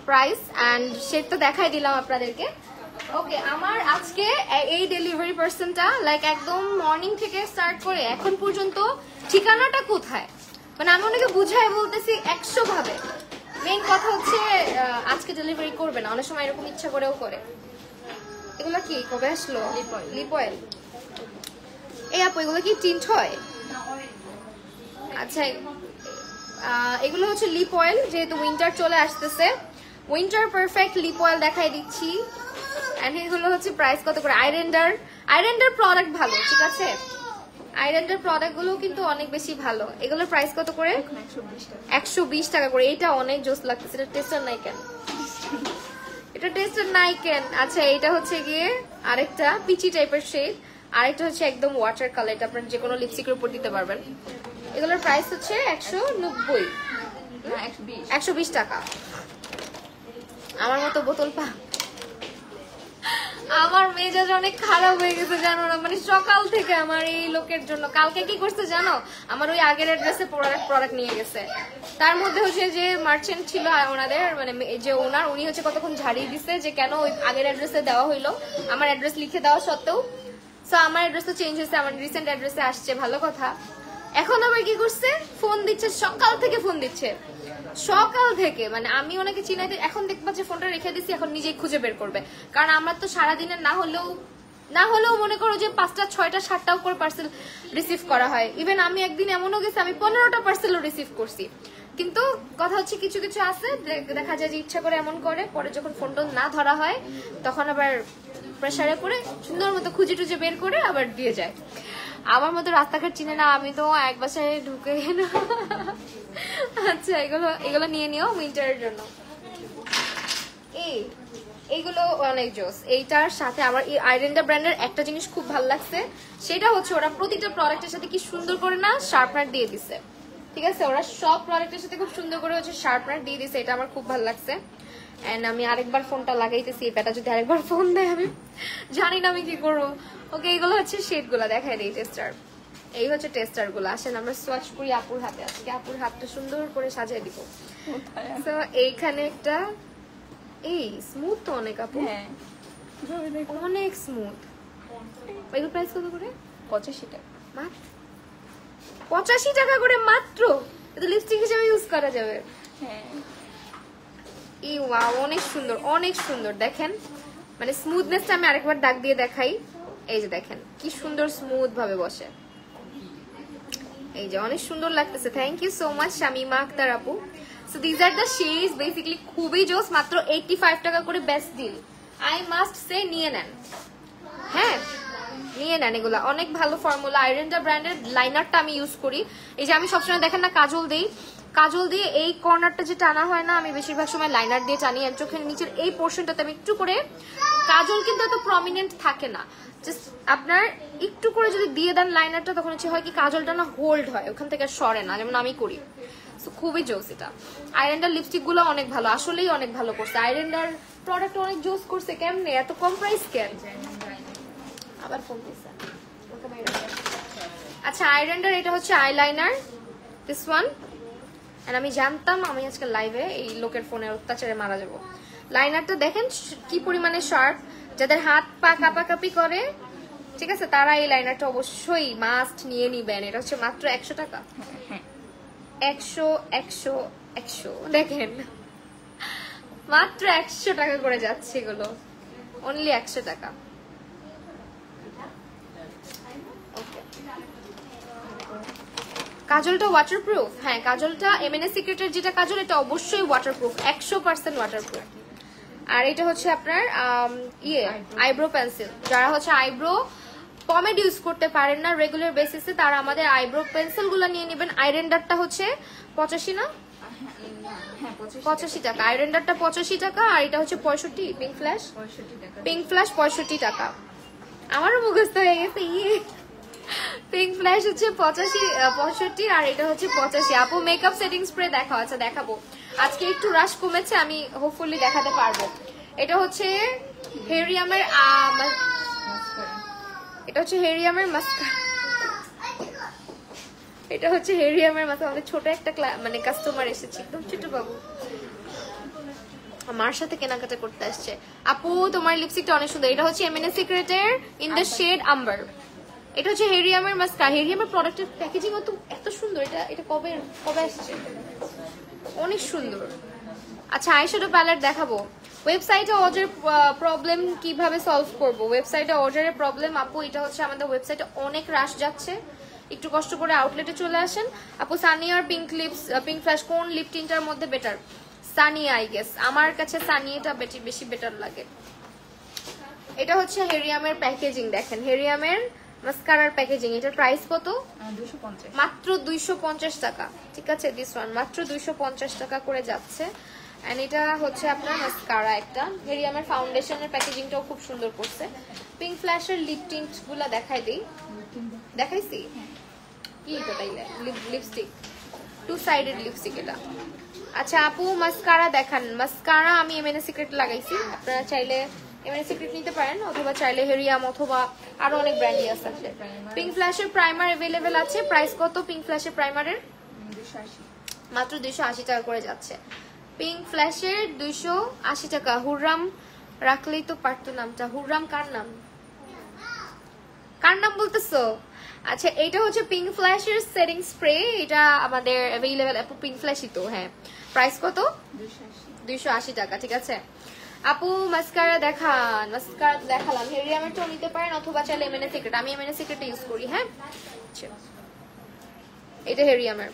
প্রাইস। অ্যান্ড শেড তো দেখাই দিলাম আপনাদেরকে। ওকে আমার আজকে এই ডেলিভারি পার্সনটা লাইক একদম মর্নিং থেকে স্টার্ট করে এখন পর্যন্ত ঠিকানাটা কোথায়, মানে আমি ওনাকে বুঝাই বলতেছি 100 ভাবে। মেইন কথা হচ্ছে আজকে ডেলিভারি করবে না, অনেক সময় এরকম ইচ্ছা করেও করে। এগুলো কি কবে আসলো? Lip oil. এই আপু এগুলো কি টিন্ট হয়? আচ্ছা এগুলো হচ্ছে লিপ অয়েল, যেহেতু উইন্টার চলে আসতেছে উইন্টার পারফেক্ট লিপ অয়েল দেখাই দিচ্ছি। এন্ড এগুলো হচ্ছে প্রাইস কত করে? আইরেন্ডার প্রোডাক্ট ভালো, ঠিক আছে? আইরেন্ডার প্রোডাক্ট গুলো কিন্তু অনেক বেশি ভালো। এগুলোর প্রাইস কত করে? 120 টাকা করে। এটা অনেক জোস লাগতেছে। এটা টেস্টার নাই কেন? এটা টেস্টার নাই কেন? আচ্ছা এটা হচ্ছে গিয়ে আরেকটা পিচি টাইপের শেড, আরেকটা হচ্ছে একদম ওয়াটার কালার। এটা আপনারা যে কোনো লিপস্টিকের উপর দিতে পারবেন। এগুলোর প্রাইস হচ্ছে 120 টাকা। আমার মতো বোতল পা। আমার মেজাজ অনেক খারাপ হয়ে গেছে জানো না, মানে সকাল থেকে আমার এই লোকের জন্য। কালকে কি করছে জানো, আমার ওই আগের অ্যাড্রেসে প্রোডাক্ট নিয়ে গেছে। তার মধ্যে হচ্ছে যে মার্চেন্ট ছিল ওনাদের, মানে যে ওনার, উনি হচ্ছে কতক্ষণ ঝাড়িয়ে দিচ্ছে যে কেন ওই আগের অ্যাড্রেসে দেওয়া হইলো, আমার অ্যাড্রেস লিখে দেওয়া সত্ত্বেও। সো আমার অ্যাড্রেস তো চেঞ্জ হয়েছে, আমার রিসেন্ট অ্যাড্রেসে আসছে, ভালো কথা। এখন আবার কি করছে, ফোন দিচ্ছে, সকাল থেকে ফোন দিচ্ছে, সকাল থেকে। মানে আমি ওনাকে চিনাইতে, এখন দেখবা যে ফোনটা রেখে দিচ্ছি, এখন নিজেই খুঁজে বের করবে। কারণ আমরা তো সারাদিনের না হলেও মনে করো যে 5টা 6টা 7টাও করে পার্সেল রিসিভ করা হয়। ইভেন আমি একদিন এমনও গেছে আমি 15টা পার্সেলও রিসিভ করছি। কিন্তু কথা হচ্ছে কিছু কিছু আছে দেখা যায় যে ইচ্ছা করে এমন করে, পরে যখন ফোনটা না ধরা হয় তখন আবার প্রেসারে করে সুন্দর মতো খুঁজে টুজে বের করে আবার দিয়ে যায়। আমার মতো রাস্তাঘাট চিনে না, আমি তো এক বাসায় ঢুকে না। আচ্ছা এগুলো নিয়ে নিও উইন্টারের জন্য। এইগুলো অনেক জোস। এইটার সাথে আমার এই আইরেন্ডা ব্র্যান্ডের একটা জিনিস খুব ভালো লাগছে, সেটা হচ্ছে ওরা প্রতিটা প্রোডাক্টের সাথে কি সুন্দর করে না শার্পনার দিয়ে দিছে। ঠিক আছে, ওরা সব প্রোডাক্টের সাথে খুব সুন্দর করে হচ্ছে শার্পনার দিয়ে দিছে, এটা আমার খুব ভালো লাগছে। এন্ড আমি আরেকবার ফোনটা লাগাইতেছি, এটা যদি আরেকবার ফোন দেয় আমি জানি না আমি কি করবো। ওকে, এগুলো হচ্ছে শেডগুলো দেখাই দিই টেস্টার। এই হচ্ছে টেস্টার গুলো। আসেন আমরা সোয়াচ করি আপুর হাতে। আজকে আপুর হাতটা সুন্দর করে সাজিয়ে দিব। তো এইখানে একটা এই স্মুথ তো অনেক আপু, অনেক স্মুথ। এগুলো প্রাইস কত করে? 85 টাকা। 85 টাকা করে মাত্র। এটা লিপস্টিক হিসেবে ইউজ করা যাবে। হ্যাঁ, এই ওয়াও, অনেক সুন্দর, অনেক সুন্দর। দেখেন মানে স্মুথনেসটা আমি আরেকবার দাগ দিয়ে দেখাই। এই যে দেখেন কি সুন্দর স্মুথ ভাবে বসে, এই যে অনেক সুন্দর লাগতেছে। Thank you so much Shamima Akter আপু। So this are the shades, basically খুবই জোস, মাত্র 85 টাকা করে, best deal. I must say নিয়ে নেন, হ্যাঁ নিয়ে নেন। এগুলা অনেক ভালো ফর্মুলা। আইরেন্ডা ব্র্যান্ডের লাইনারটা আমি ইউজ করি। এই যে আমি সবসময় দেখেন না কাজল দিই, কাজল দিয়ে এই কর্নারটা যে টানা হয় না, আমি বেশিরভাগ সময় লাইনার দিয়ে টানি। আর চোখের নিচের এই পোর্শনটাতে আমি একটু করে, কাজল কিন্তু এত প্রমিনেন্ট থাকে না, জাস্ট আপনার একটু করে যদি দিয়ে দেন লাইনারটা, তখন হচ্ছে হয় কি কাজলটা না হোল্ড হয়, ওখান থেকে সরে না, যেমন আমি করি। সো খুবই জোস এটা। আইরেন্ডার লিপস্টিক গুলো অনেক ভালো, আসলেই অনেক ভালো করছে। আইরেন্ডার প্রোডাক্ট অনেক জোস করছে। কেমনে এত কম প্রাইস কেন? আবার ফোন দিছে। আচ্ছা, আইরেন্ডার এটা হচ্ছে আইলাইনার, দিস ওয়ান। আর আমি জানতাম আমি আজকে লাইভে এই লোকের ফোনের অত্যাচারে মারা যাব। লাইনারটা দেখেন কি পরিমাণে শার্প, যাদের হাত পা কাঁপাকাঁপি করে, ঠিক আছে, তারা এই লাইনারটা অবশ্যই মাস্ট নিয়ে নিবেন। এটা হচ্ছে মাত্র 100 টাকা। 100 100 100 দেখেন মাত্র 100 টাকা করে যাচ্ছে এগুলো, অনলি 100 টাকা। কাজলটা ওয়াটারপ্রুফ, হ্যাঁ কাজলটা এমএনএ সিক্রেটের যেটা কাজল, এটা অবশ্যই ওয়াটারপ্রুফ, 100% ওয়াটারপ্রুফ। আর এটা হচ্ছে আপনার আইব্রো পেন্সিল। যারা হচ্ছে আইব্রো পমেড ইউজ করতে পারেন না রেগুলার বেসিসে, তারা আমাদের আইব্রো পেন্সিল গুলো নিয়ে নেবেন। আইরেন্ডারটা হচ্ছে 85 না, 85 টাকা। আইরেন্ডারটা 85 টাকা, আর এটা হচ্ছে 65। পিঙ্ক ফ্ল্যাশ 65 টাকা। আমারও মুখস্থ হয়ে গেছে। পিঙ্ক ফ্ল্যাশ হচ্ছে 65, আর এটা হচ্ছে 85। আপু মেকআপ সেটিং স্প্রে দেখাও। আচ্ছা দেখাবো, আজকে একটু রাশ কমেছে, আমি হোপফুলি দেখাতে পারবো। এটা হচ্ছে হেরিয়ামের এটা হচ্ছে হেরিয়ামের মাস্কারা। এটা হচ্ছে হেরিয়ামের মাস্কারা। আমাদের ছোট একটা মানে কাস্টমার এসেছে, একদম ছোট বাবু, আমার সাথে কেনাকাটা করতে আসছে। আপু তোমার লিপস্টিকটা অনেক সুন্দর। এটা হচ্ছে এমএনএ সিক্রেটের ইন দ্য শেড আম্বার। এটা হচ্ছে হেরিয়ামের মাস্কারা। হেরিয়ামের প্রোডাক্টের প্যাকেজিং এত সুন্দর। এটা কবে আসছে, অনেক সুন্দর। আচ্ছা, আইশ্যাডো প্যালেট দেখাবো। ওয়েবসাইটে অর্ডার প্রবলেম কিভাবে সলভ করব? ওয়েবসাইটে অর্ডারের প্রবলেম আপু, এটা হচ্ছে আমাদের ওয়েবসাইটে অনেক রাশ যাচ্ছে, একটু কষ্ট করে আউটলেটে চলে আসেন। আপু সানিয়ার পিঙ্ক ফ্ল্যাশ কোন লিপ টিন্টার মধ্যে বেটার? সানিয়া, আই গেস আমার কাছে সানিয়াটা বেশি বেটার লাগে। এটা হচ্ছে হেরিয়ামের প্যাকেজিং, দেখেন হেরিয়ামের মাস্কারার প্যাকেজিং। এটার প্রাইস কত? 250, মাত্র 250 টাকা। ঠিক আছে, দিস ওয়ান মাত্র 250 টাকা করে যাচ্ছে। এন্ড এটা হচ্ছে আপনার মাস্কারা একটা। হেরিয়ামের ফাউন্ডেশনের প্যাকেজিংটাও খুব সুন্দর করছে। পিঙ্ক ফ্ল্যাশের লিপ টিন্ট গুলা দেখাইছি কি? এটা তাইলে লিপস্টিক, 2 সাইডেড লিপস্টিক এটা। আচ্ছা আপু মাস্কারা দেখান। মাস্কারা আমি এমএনএ সিক্রেট লাগাইছি, আপনারা চাইলে এমএনএ সিক্রেট নিতে পারেন, অথবা চাইলে হেরিয়াম, অথবা আরো অনেক ব্র্যান্ডই আছে। পিঙ্ক ফ্ল্যাশের প্রাইমার अवेलेबल আছে। প্রাইস কত পিঙ্ক ফ্ল্যাশের প্রাইমারের? 280, মাত্র 280 টাকা করে যাচ্ছে। পিঙ্ক ফ্ল্যাশের 280 টাকা। হুররাম রাখলেই তো পারতো নামটা। হুররাম কার নাম বলতেছো? আচ্ছা, এটা হচ্ছে পিঙ্ক ফ্ল্যাশের সেটিং স্প্রে। এটা আমাদের अवेलेबल আপু, পিঙ্ক ফ্ল্যাশই তো। হ্যাঁ, প্রাইস কত? 280 টাকা। ঠিক আছে আপু, মাস্কারা দেখান। মাস্কারা দেখালাম, হেরিয়ামের টো নিতে পারেন, অথবা চাইলে এমএনএ সিক্রেট। আমি এমএনএ সিক্রেট ইউজ করি। হ্যাঁ, এটা হেরিয়ামের।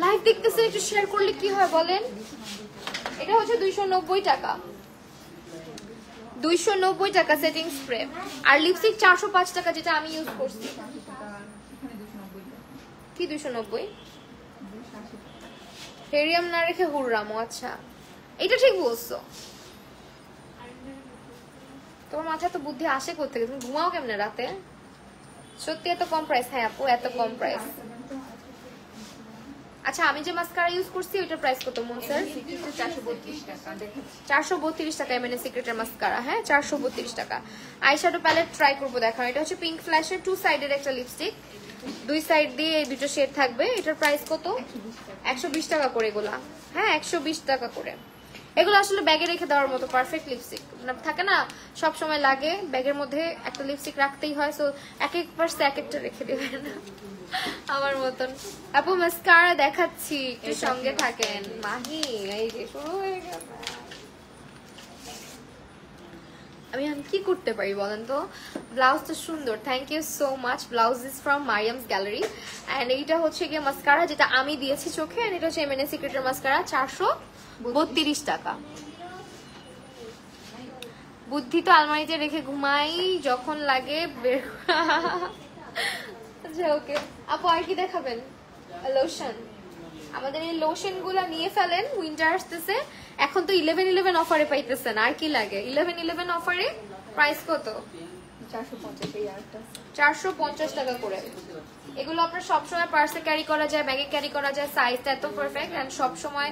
লাইভ দেখতেছে, একটু শেয়ার করলে কি হয় বলেন। এটা হচ্ছে 290 টাকা। 290 টাকা সেটিং স্প্রে। আর লিপস্টিক 405 টাকা, যেটা আমি ইউজ করছি। কি 290? হেরিয়াম না রেখে হুররাম। আচ্ছা, এটা ঠিক বলছো। তোমার মাথায় তো বুদ্ধি আসে কোত্থেকে? তুমি ঘুমাও কেমনে রাতে? সত্যি এত কম প্রাইস? হ্যাঁ আপু এত কম প্রাইস। আচ্ছা আমি যে মাস্কারা ইউজ করছি ওইটার প্রাইস কত মন স্যার? 432 টাকা। দেখো 432 টাকা এমএনএ সিক্রেটের মাস্কারা। হ্যাঁ 432 টাকা। আইশ্যাডো প্যালেট ট্রাই করবো দেখানো। এটা হচ্ছে পিঙ্ক ফ্ল্যাশের 2 সাইডের একটা লিপস্টিক, 2 সাইড দিয়ে এই দুটো শেড থাকবে। এটার প্রাইস কত? 120 টাকা করে এগুলা। হ্যাঁ 120 টাকা করে। এগুলো আসলে ব্যাগে রেখে দেওয়ার মতো পারফেক্ট লিপস্টিক। থাকে না সব সময় লাগে ব্যাগের মধ্যে একটা লিপস্টিক রাখতেই হয়, সো এক এক পার্সে এক একটা রেখে দেবে না আমার মতন। আপু মাস্কারা দেখাচ্ছি, একটু সঙ্গে থাকেন। মাহি এই যে শুরু হয়ে গেল। আমি কি করতে পারি বলেন তো? ব্লাউজ তো সুন্দর, thank you so much. Blouse is from Mariam's gallery and এইটা হচ্ছে গিয়ে মাস্কারা যেটা আমি দিয়েছি চোখে, এন্ড এটা হচ্ছে এমএনএ সিক্রেটের মাস্কারা 432 টাকা। বুদ্ধি তো আলমারিতে রেখে ঘুমাই, যখন লাগে বের। আচ্ছা ওকে আপু আর কি দেখাবেন? লোশন, আমাদের এই লোশন গুলা নিয়ে ফেলেন, উইন্টার আসতেছে। এখন তো 11/11 অফারে পাইতেছেন, আর কি লাগে? 11/11 অফারে প্রাইস কত? 450 এই আরেকটা 450 টাকা করে। এগুলো আপনার সবসময় পার্সে ক্যারি করা যায়, ব্যাগে ক্যারি করা যায়, সাইজটা এত পারফেক্ট এন্ড সবসময়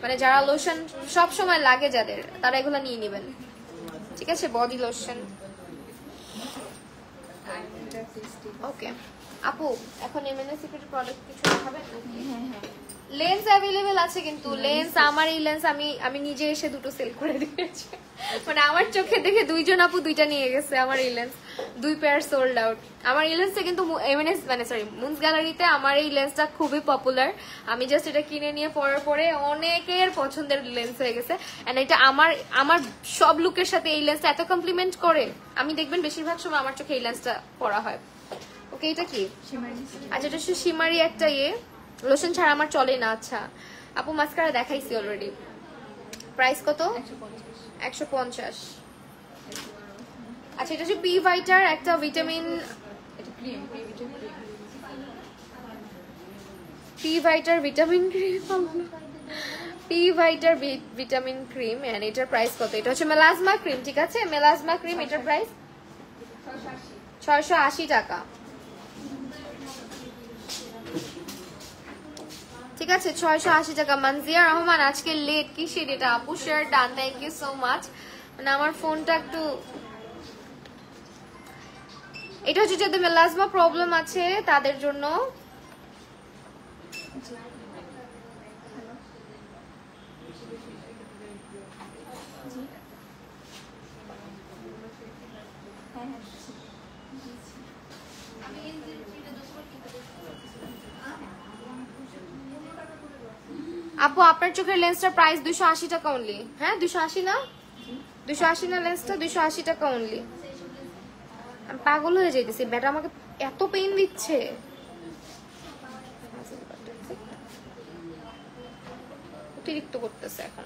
মানে যারা লোশন সবসময় লাগে যাদের, তারা এগুলো নিয়ে নেবেন। ঠিক আছে, বডি লোশন। ওকে আপু এখন এমএনএ সিক্রেট প্রোডাক্ট কিছু দেখাবেন নাকি? হ্যাঁ হ্যাঁ লেন্স অ্যাভেলেবেল আছে কিন্তু লেন্স আমার এই লেন্স আমি নিজে এসে দুটো সেল করে দিয়েছি। মানে আমার চোখে দেখে দুইজন আপু দুইটা নিয়ে গেছে আমার এই লেন্স, 2 পেয়ার সোল্ড আউট। আমার এই লেন্সটা কিন্তু এমএনএস মানে সরি মুনস গ্যালারিতে আমার এই লেন্সটা খুবই পপুলার। আমি জাস্ট এটা কিনে নিয়ে পরার পরে অনেকের পছন্দের লেন্স হয়ে গেছে এন্ড এটা আমার সব লুকের সাথে এই লেন্সটা এত কমপ্লিমেন্ট করে, আমি দেখবেন বেশিরভাগ সময় আমার চোখে এই লেন্সটা পরা হয়। ওকে এটা কি? আচ্ছা এটা হচ্ছে শিমারি একটা লোশন ছাড়া আমার চলে না। আচ্ছা আপু মাস্কারা দেখাইছি অলরেডি, প্রাইস কত? 150। আচ্ছা এটা হচ্ছে পি ভাইটার একটা ভিটামিন, এটা ক্রিম পি ভাইটার ভিটামিন ক্রিম, পি ভাইটার ভিটামিন ক্রিম এন্ড এটার প্রাইস কত? এটা হচ্ছে মেলাজমা ক্রিম, ঠিক আছে মেলাজমা ক্রিম, এটার প্রাইস 680 টাকা। ঠিক আছে 680 টাকা। মানজিয়া রহমান আজকে লেট কিসের? এটা আপু share done, thank you so much. মানে আমার ফোনটা একটু, এটা হচ্ছে যাদের মেলাজমা প্রবলেম আছে তাদের জন্য। আপু আপনার চোখের লেন্সটার প্রাইস 280 টাকা অনলি। হ্যাঁ 280 না? 280 না লেন্সটা? 280 টাকা অনলি। আমি পাগল হয়ে যাইতেছি, ব্যাটা আমাকে এত পেইন দিচ্ছে। অতিরিক্ত করতেছে এখন।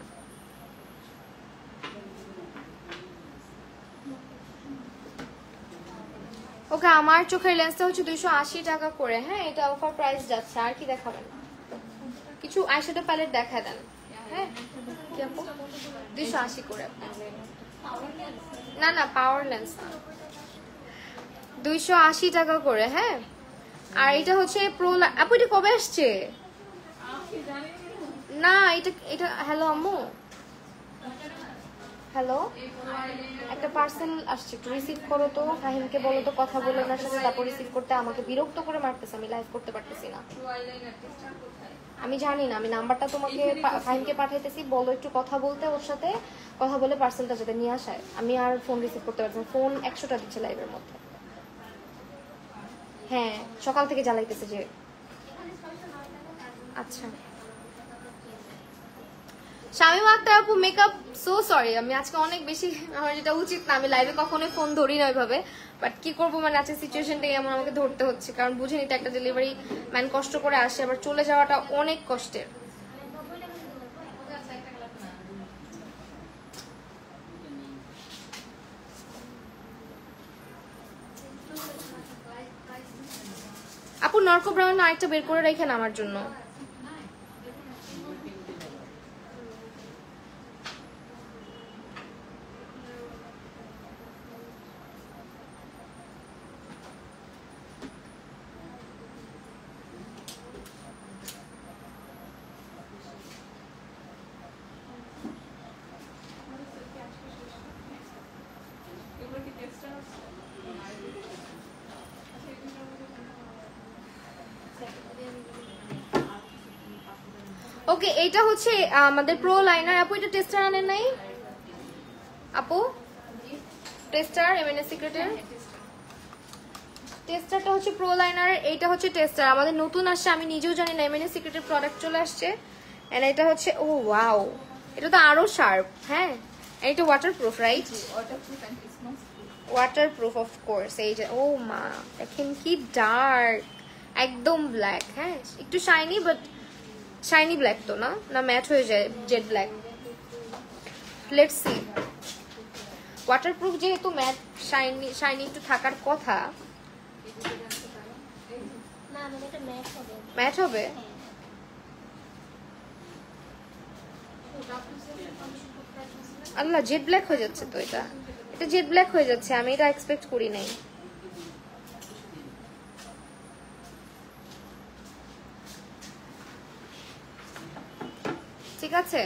ওকে আমার চোখের লেন্সটা হচ্ছে 280 টাকা করে। হ্যাঁ এটা অফার প্রাইস যাচ্ছে। আর কি দেখাবেন? কিছু আইশ্যাডো প্যালেট দেখা দেন। হ্যাঁ কি আপু 280 করে? না না পাওয়ার লেন্স না, 280 টাকা করে। হ্যাঁ আর এটা হচ্ছে প্রো। আপু এটা কবে আসছে? না এটা হ্যালো আম্মু, হ্যালো একটা পার্সেল আসছে, একটু রিসিভ করো তো। ফাহিমকে বলো তো কথা বলে ওনার সাথে, তারপর রিসিভ করতে। আমাকে বিরক্ত করে মারতেছে, আমি লাইভ করতে পারতেছি না। আমি জানি না, আমি নাম্বারটা তোমাকে ফাহিমকে পাঠাইতেছি, বলো একটু কথা বলতে ওর সাথে, কথা বলে পার্সেলটা যাতে নিয়ে আসায়। আমি আর ফোন রিসিভ করতে পারছি না, ফোন 100টা দিচ্ছে লাইভের মধ্যে। হ্যাঁ সকাল থেকে জ্বালাইতেছে যে। আচ্ছা শামিমা আক্তার আপু মেকআপ, সো সরি আমি আজকে অনেক বেশি, আমার যেটা উচিত না, আমি লাইভে কখনোই ফোন ধরি না ওইভাবে, বাট কি করবো মানে আজকে সিচুয়েশনটাই এমন, আমাকে ধরতে হচ্ছে। কারণ বুঝে নিতে একটা ডেলিভারি ম্যান কষ্ট করে আসে, আবার চলে যাওয়াটা অনেক কষ্টের। আপু নর্কো ব্রাউন আরেকটা বের করে রাখেন আমার জন্য। ওকে, এটা হচ্ছে আমাদের প্রো লাইনার। আপু এটা টেস্টার আনেন নাই আপু? টেস্টার এমএনএস সিক্রেটের টেস্টারটা হচ্ছে প্রো লাইনার, এইটা হচ্ছে টেস্টার আমাদের নতুন আসছে, আমি নিজেও জানি না এমএনএস সিক্রেটের প্রোডাক্ট চলে আসছে। এন্ড এটা হচ্ছে ও ওয়াও, এটা তো আরো শার্প। হ্যাঁ, এটা waterproof right? Waterproof and smudge. Waterproof of course. এই যে ও মা, দেখেন কি ডার্ক, একদম ব্ল্যাক। হ্যাঁ, একটু শাইনি, বাট শাইনি ব্ল্যাক তো না, না ম্যাট হয়ে যায় jet black. Let's see. Waterproof যেহেতু ম্যাট শাইনি শাইনি একটু থাকার কথা। না মানে এটা ম্যাচ হবে। ম্যাট হবে? আল্লাহ, জেড ব্ল্যাক হয়ে যাচ্ছে তো। এটা এটা জেড ব্ল্যাক হয়ে যাচ্ছে, আমি এটা এক্সপেক্ট করি নাই। ঠিক আছে,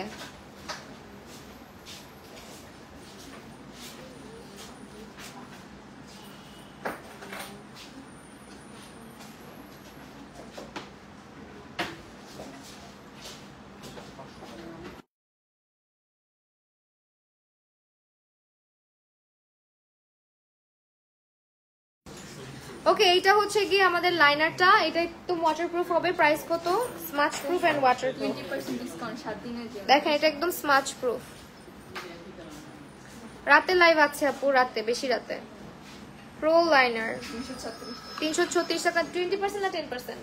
ওকে। এইটা হচ্ছে গিয়ে আমাদের লাইনারটা, এটা একটু ওয়াটারপ্রুফ হবে। প্রাইস কত? Smudge proof and waterproof. 20% discount 7 দিনের জন্য। দেখেন এটা একদম স্মাচ প্রুফ। রাতে লাইভ আছে আপু, রাতে, বেশি রাতে। প্রো লাইনার 336 টাকা। 20% না 10%?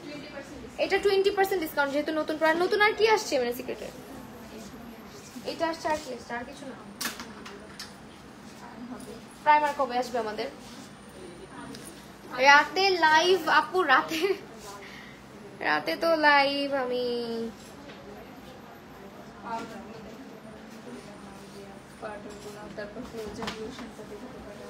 এটা 20% ডিসকাউন্ট, যেহেতু নতুন প্রোডাক্ট। নতুন আর কি আসছে মানে সিক্রেটের? এটা আসছে আর কি আসছে? আর কিছু না। প্রাইমার কবে আসবে আমাদের? রাতে লাইভ আপু, রাতে রাতে তো লাইভ আমি পাউডারগুলো, তারপর ফ্লোজেন লোশনটা দেখতে পারো।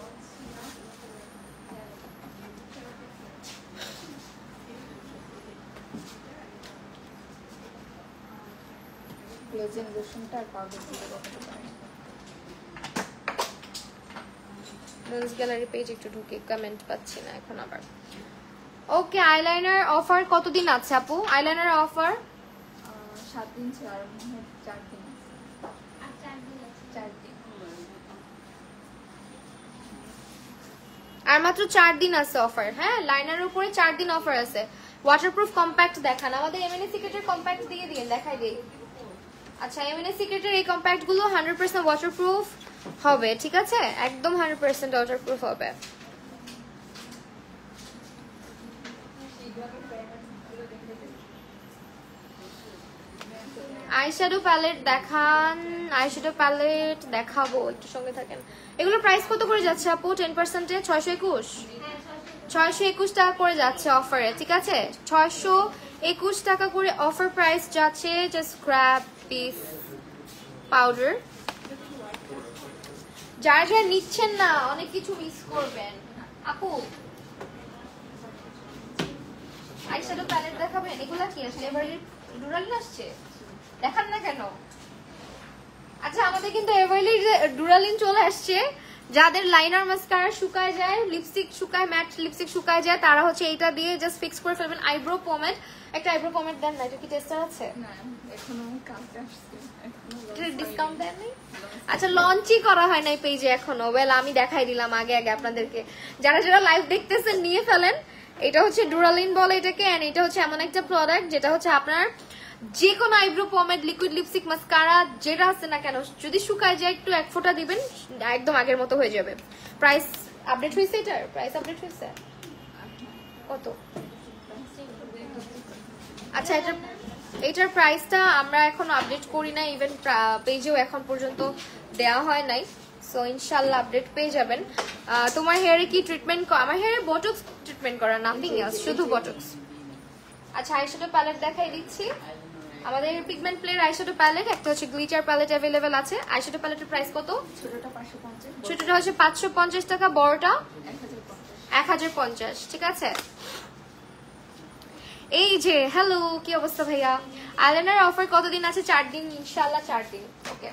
ফ্লোজেন লোশনটা আর পাউডারগুলো দেখতে পারো। মুন্স গ্যালারি পেজ একটু ঢুকে কমেন্ট পাচ্ছি না এখন আবার। ওকে, আইলাইনার অফার কতদিন আছে আপু? আইলাইনার অফার 7 দিন ছিল, আর মনে হয় 4 দিন। আর 4 দিন আছে। 4 দিন। আর মাত্র 4 দিন আছে অফার। হ্যাঁ, লাইনারের উপরে 4 দিন অফার আছে। ওয়াটারপ্রুফ কম্প্যাক্ট দেখান আমাদের। এমএনএস সিক্রেটের কম্প্যাক্ট দিয়ে দিন, দেখাই দেই। আচ্ছা, এমএনএস সিক্রেটের এই কম্প্যাক্ট গুলো 100% ওয়াটারপ্রুফ হবে, ঠিক আছে? একদম 100% ওয়াটারপ্রুফ হবে। আইশ্যাডো প্যালেট দেখান। আইশ্যাডো প্যালেট দেখাবো, একটু সঙ্গে থাকেন। এগুলোর প্রাইস কত করে যাচ্ছে আপু 10%-এ? 621 621 টাকা করে যাচ্ছে অফারে, ঠিক আছে? 621 টাকা করে অফার প্রাইস যাচ্ছে। Just scrap piece powder. যারা যারা নিচ্ছেন না, অনেক কিছু মিস করবেন আপু। আইশ্যাডো প্যালেট দেখাবেন? এগুলা কি আসলে এভারলি ডুরালিন আসছে? দেখান না কেন? আচ্ছা, আমাদের কিন্তু এভারলি ডুরালিন চলে আসছে। যাদের লাইনার মাস্কারা শুকায় যায়, লিপস্টিক শুকায়, ম্যাট লিপস্টিক শুকায় যায়, তারা হচ্ছে এইটা দিয়ে জাস্ট ফিক্স করে ফেলবেন। আইব্রো পমেড, একটা আইব্রো পমেড দেন না। এটা কি টেস্টার আছে? না, এখনো কালকে আসছে, ডিসকাউন্ট দেন নাই? আচ্ছা, লঞ্চই করা হয় নাই পেজে এখনো। ওয়েল, আমি দেখাই দিলাম আগে আগে আপনাদেরকে। যারা যারা লাইভ দেখতেছেন নিয়ে ফেলেন। এটা হচ্ছে ডুরালিন বলে এটাকে। এন্ড এটা হচ্ছে এমন একটা প্রোডাক্ট যেটা হচ্ছে আপনার যে কোনো আইব্রো পমেড, লিকুইড লিপস্টিক, মাস্কারা যেটা আছে না কেন, যদি শুকায় যায় একটু এক ফোঁটা দিবেন, একদম আগের মতো হয়ে যাবে। প্রাইস আপডেট হয়েছে? এটার প্রাইস আপডেট হয়েছে কত? আচ্ছা, এটার প্রাইসটা আমরা এখন আপডেট করি না, ইভেন পেজেও এখন পর্যন্ত দেওয়া হয় নাই। সো ইনশাল্লাহ আপডেট পেয়ে যাবেন। তোমার হেয়ারে কি ট্রিটমেন্ট? আমার হেয়ারে বটক্স ট্রিটমেন্ট করা, নাথিং এলস, শুধু বটক্স। আচ্ছা, আইশ্যাডো প্যালেট দেখাই দিচ্ছি। আমাদের পিগমেন্ট প্লের আইশ্যাডো প্যালেট, একটা হচ্ছে গ্লিটার প্যালেট अवेलेबल আছে। আইশ্যাডো প্যালেটের প্রাইস কত? ছোটটা 550, ছোটটা হচ্ছে 550 টাকা, বড়টা 1050। 1050, ঠিক আছে? এই যে হ্যালো, কি অবস্থা ভাইয়া? আইলাইনার অফার কতদিন আছে? 4 দিন, ইনশাআল্লাহ 4 দিন। ওকে,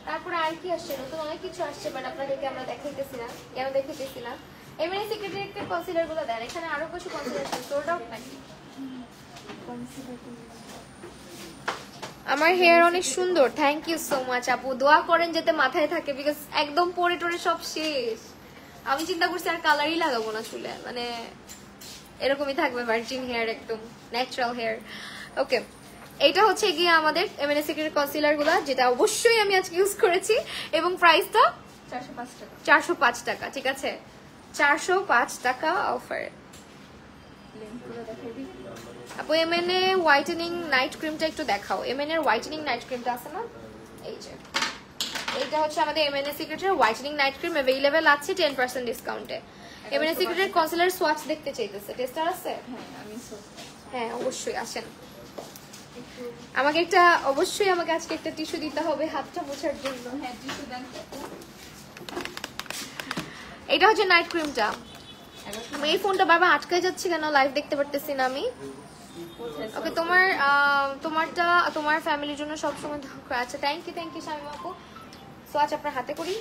তারপরে আর কি আসছে? নতুন অনেক কিছু আসছে, বাট আপনাদেরকে আমরা দেখাইতেছি না। কেন দেখাইতেছি না? এমনি সিক্রেটের একটা কনসিলার গুলো দেন। এখানে আরো কিছু কনসিলার আছে, সোল্ড আউট নাকি? আমার হেয়ার অনেক সুন্দর, থ্যাংক ইউ সো মাচ আপু। দোয়া করেন যাতে মাথায় থাকে, বিকজ একদম পরে টরে সব শেষ। আমি চিন্তা করছি আর কালারই লাগাবো না চুলে, মানে এরকমই থাকবে ভার্জিন হেয়ার, একদম ন্যাচারাল হেয়ার। ওকে, এইটা হচ্ছে গিয়ে আমাদের এমএনএস সিক্রেট কনসিলার গুলা, যেটা অবশ্যই আমি আজকে ইউজ করেছি, এবং প্রাইসটা 405 টাকা। 405 টাকা, ঠিক আছে? 405 টাকা অফার। লেন্সগুলো দেখাই দিই। আপু এমএনএ হোয়াইটেনিং নাইট ক্রিমটা একটু দেখাও। এমএনএ এর হোয়াইটেনিং নাইট ক্রিমটা আছে না, এই যে এইটা হচ্ছে আমাদের এমএনএ সিক্রেটের হোয়াইটেনিং নাইট ক্রিম, अवेलेबल আছে 10% ডিসকাউন্টে। এমএনএ সিক্রেটের কনসিলার সোয়াচ দেখতে চাইতেছে, টেস্টার আছে? হ্যাঁ আমি হ্যাঁ অবশ্যই আসেন। আমাকে একটা অবশ্যই আমাকে আজকে একটা টিস্যু দিতে হবে হাতটা মোছার জন্য। হ্যাঁ টিস্যু দেন। এটা হচ্ছে নাইট ক্রিমটা। এই ফোনটা বারবার আটকায় যাচ্ছে কেন, লাইভ দেখতে পারতেছি না আমি। ওকে, তোমারটা তোমার ফ্যামিলির জন্য সবসময় দরকার। আচ্ছা থ্যাংক ইউ শামিমা আপু। সো আজ আপনার হাতে করি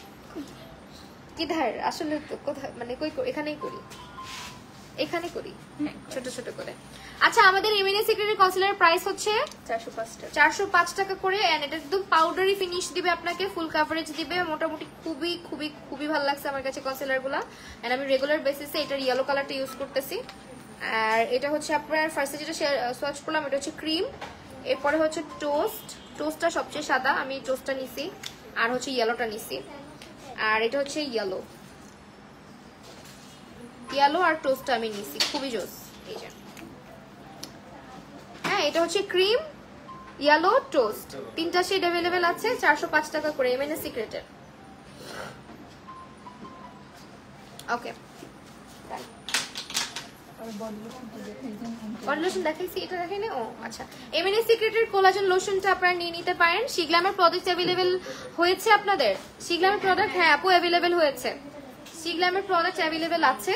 কিধার আসলে কোথায়, মানে কই এখানেই করি, এখানে করি ছোট ছোট করে। আচ্ছা, আমাদের এমএনএ সিক্রেটের কনসিলার প্রাইস হচ্ছে 405 টাকা। 405 টাকা করে, এন্ড এটা একদম পাউডারি ফিনিশ দিবে আপনাকে, ফুল কভারেজ দিবে। মোটামুটি খুবই খুবই খুবই ভালো লাগছে আমার কাছে কনসিলার গুলা, এন্ড আমি রেগুলার বেসিসে এটার ইয়েলো কালারটা ইউজ করতেছি। আর এটা হচ্ছে আপনার ফার্স্টে যেটা সোয়াচ করলাম, এটা হচ্ছে ক্রিম, এরপরে হচ্ছে টোস্টটা সবচেয়ে সাদা, আমি টোস্টটা নিছি, আর হচ্ছে ইয়েলোটা নিছি। আর এটা হচ্ছে ইয়েলো আর টোস্টটা আমি নিছি, খুবই জোস। এই যে হ্যাঁ, এটা হচ্ছে ক্রিম, ইয়েলো, টোস্ট, তিনটা শেড अवेलेबल আছে 405 টাকা করে এমএনএস সিক্রেটের। ওকে, আর বডি লোশনটা দেখাই দেন। বডি লোশন দেখাইছি, এটা দেখাই না? ও আচ্ছা, এমএনএস সিক্রেটের কোলাজেন লোশনটা আপনারা নিয়ে নিতে পারেন। শিগ্লামের প্রোডাক্ট अवेलेबल হয়েছে আপনাদের? শিগ্লামের প্রোডাক্ট, হ্যাঁ আপু अवेलेबल হয়েছে, শিগ্লামের প্রোডাক্ট अवेलेबल আছে।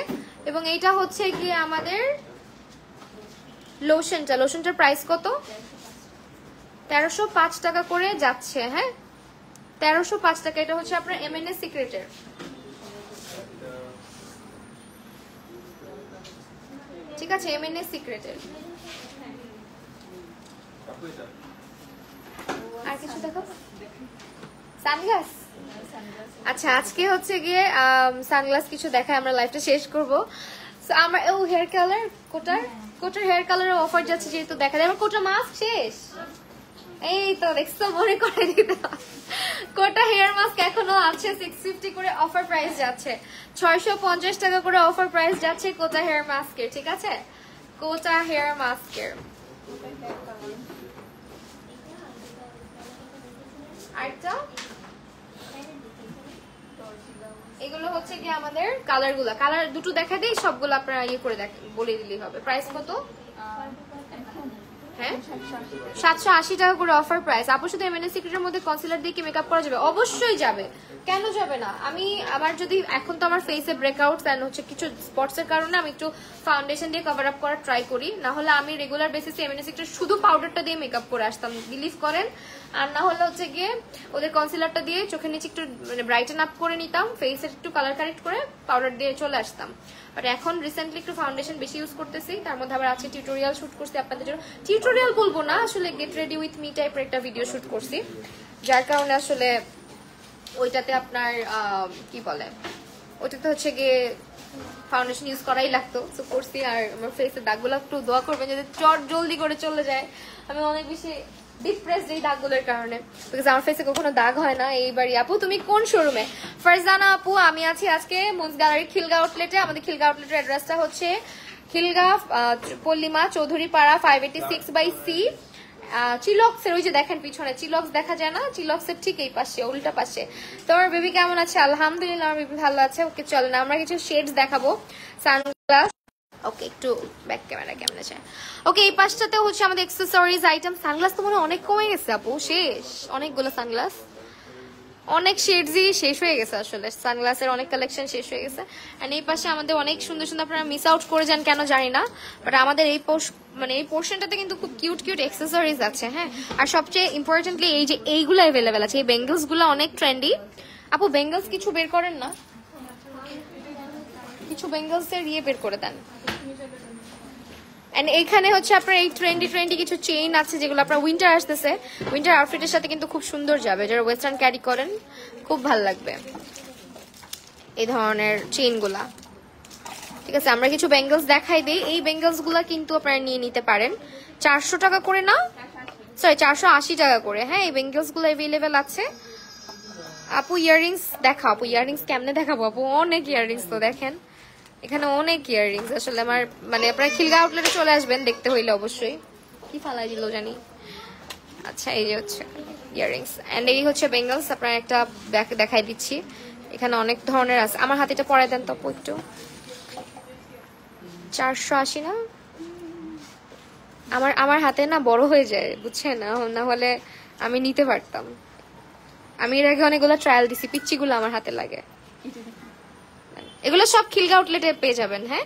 এবং এইটা হচ্ছে গিয়ে আমাদের লোশনটার প্রাইস কত? 1305 টাকা করে যাচ্ছে। হ্যাঁ 1305 টাকা। এটা হচ্ছে আপনার এমএনএস সিক্রেটের। ঠিক আছে, এমএনএস সিক্রেটের। আর কিছু দেখো, সানগ্লাস। আচ্ছা, আজকে হচ্ছে গিয়ে সানগ্লাস কিছু দেখায়, আমরা লাইভটা শেষ করবো। সো আমরা ও হেয়ার কালার, কোটার হেয়ার কালারের অফার যাচ্ছে, যেহেতু দেখা যায়। আমার কোটা মাস্ক শেষ, এই তো দেখছো, মনে করে দিতে। কোটা হেয়ার মাস্ক এখনো আছে 650 করে অফার প্রাইস যাচ্ছে, 650 টাকা করে অফার প্রাইস যাচ্ছে কোটা হেয়ার মাস্কের। ঠিক আছে, কোটা হেয়ার মাস্কের। আরেকটা, এগুলো হচ্ছে কি আমাদের কালার গুলা, কালার দুটো দেখা দেই, সবগুলো আপনারা ইয়ে করে বলে দিলেই হবে। প্রাইস কত? হ্যাঁ 780 টাকা করে অফার প্রাইস। আপু শুধু এমএনএস সিক্রেটের মধ্যে কনসিলার দিয়ে কি মেকআপ করা যাবে? অবশ্যই যাবে, কেন যাবে না? আমার যদি এখন তো আমার ফেসে ব্রেকআউটস এন্ড হচ্ছে কিছু স্পটস এর কারণে আমি একটু ফাউন্ডেশন দিয়ে কভার আপ করার ট্রাই করি, না হলে আমি রেগুলার বেসিসে এমএনএস সিক্রেট শুধু পাউডারটা দিয়ে মেকআপ করে আসতাম, বিলিভ করেন। আর না হলে হচ্ছে গিয়ে ওদের কনসিলারটা দিয়ে চোখের নিচে একটু মানে ব্রাইটেন আপ করে নিতাম, ফেসের একটু কালার কারেক্ট করে পাউডার দিয়ে চলে আসতাম। বাট এখন রিসেন্টলি একটু ফাউন্ডেশন বেশি ইউজ করতেছি, তার মধ্যে আবার আছে টিউটোরিয়াল শুট করছি আপনাদের জন্য। টিউটোরিয়াল বলবো না, আসলে গেট রেডি উইথ মি টাইপের একটা ভিডিও শুট করছি, যার কারণে আসলে ওইটাতে আপনার কি বলে, ওইটাতে হচ্ছে গিয়ে ফাউন্ডেশন ইউজ করাই লাগতো, সো করছি। আর আমার ফেসের দাগগুলো একটু দোয়া করবেন যাতে চট জলদি করে চলে যায়। আমি অনেক বেশি ডিপ্রেসড এই দাগগুলোর কারণে, বিকজ আমার ফেসে কখনো দাগ হয় না। এইবারই আপু তুমি কোন শোরুমে? ফারজানা আপু, আমি আছি আজকে মুন্স গ্যালারি খিলগা আউটলেটে। আমাদের খিলগা আউটলেটের অ্যাড্রেসটা হচ্ছে খিলগা পল্লিমা চৌধুরী পাড়া 586/C, চিলক্সের ওই যে দেখেন পিছনে চিলক্স দেখা যায় না, চিলক্সের ঠিক এই পাশে, উল্টা পাশে। তোমার বেবি কেমন আছে? আলহামদুলিল্লাহ আমার বেবি ভালো আছে। ওকে চলেন আমরা কিছু শেডস দেখাবো, সানগ্লাস। ওকে, একটু ব্যাক ক্যামেরা কেমন আছে? ওকে, এই পাশটাতে হচ্ছে আমাদের অ্যাকসেসরিজ আইটেম। সানগ্লাস তো মনে হয় অনেক কমে গেছে আপু, শেষ অনেকগুলো সানগ্লাস, অনেক শেডসই শেষ হয়ে গেছে আসলে, সানগ্লাসের অনেক কালেকশন শেষ হয়ে গেছে। এন্ড এই পাশে আমাদের অনেক সুন্দর সুন্দর, আপনারা মিস আউট করে যান কেন জানি না, বাট আমাদের এই এই পোর্শনটাতে কিন্তু খুব কিউট কিউট অ্যাকসেসরিজ আছে। হ্যাঁ, আর সবচেয়ে ইম্পর্টেন্টলি এই যে এইগুলো অ্যাভেলেবেল আছে, এই বেঙ্গলস গুলো অনেক ট্রেন্ডি। আপু বেঙ্গলস কিছু বের করেন না, কিছু বেঙ্গলস এর ইয়ে বের করে দেন। এন্ড এইখানে হচ্ছে আপনার এই ট্রেন্ডি কিছু চেইন আছে যেগুলো আপনার উইন্টার আসতেছে, উইন্টার আউটফিটের সাথে কিন্তু খুব সুন্দর যাবে। যারা ওয়েস্টার্ন ক্যারি করেন খুব ভালো লাগবে এই ধরনের চেইনগুলা। ঠিক আছে, আমরা কিছু বেঙ্গলস দেখাই দিই। এই বেঙ্গলস গুলা কিন্তু আপনারা নিয়ে নিতে পারেন 400 টাকা করে, না সরি 480 টাকা করে। হ্যাঁ, এই বেঙ্গলস গুলো অ্যাভেলেবেল আছে। আপু ইয়াররিংস দেখাও। আপু ইয়াররিংস কেমনে দেখাবো আপু? অনেক ইয়াররিংস তো দেখেন, এখানে অনেক ইয়াররিংস। আসলে আমার মানে আপনারা খিলগা আউটলেটে চলে আসবেন দেখতে হইলে অবশ্যই। কি ফালাই দিল জানি। আচ্ছা, এই যে হচ্ছে ইয়াররিংস এন্ড এই হচ্ছে বেঙ্গলস। আপনার একটা দেখাই দিচ্ছি, এখানে অনেক ধরনের আছে। আমার হাতে এটা পরাই দেন তো আপু একটু। 480 না? আমার হাতে না বড় হয়ে যায় বুঝছেন, না হলে আমি নিতে পারতাম। আমি এর আগে অনেকগুলো ট্রায়াল দিছি, পিচ্চিগুলো আমার হাতে লাগে। এগুলো সব খিলগা আউটলেটে পেয়ে যাবেন। হ্যাঁ,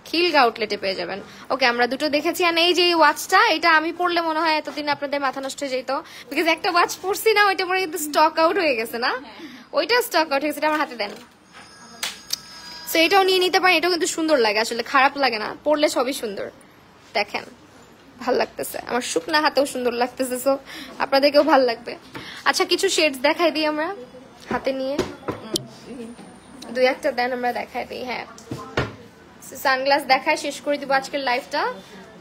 খিলগা আউটলেটে পেয়ে যাবেন। ওকে, আমরা দুটো দেখেছি। আর এই যে ওয়াচটা, এটা আমি পরলে মনে হয় এতদিন আপনাদের মাথা নষ্ট হয়ে যেত, বিকজ একটা ওয়াচ পরছি না, ওইটা পরে কিন্তু স্টক আউট হয়ে গেছে না, ওইটা স্টক আউট হয়ে গেছে। এটা আমার হাতে দেন। সো এটাও নিয়ে নিতে পারেন, এটাও কিন্তু সুন্দর লাগে, আসলে খারাপ লাগে না, পরলে সবই সুন্দর। দেখেন ভাল লাগতেছে, আমার শুকনা হাতেও সুন্দর লাগতেছে, সো আপনাদেরকেও ভাল লাগবে। আচ্ছা, কিছু শেডস দেখাই দিই আমরা হাতে নিয়ে, দুই একটা দেন আমরা দেখাই দিই। হ্যাঁ, সানগ্লাস দেখায় শেষ করে দিব আজকের লাইফটা।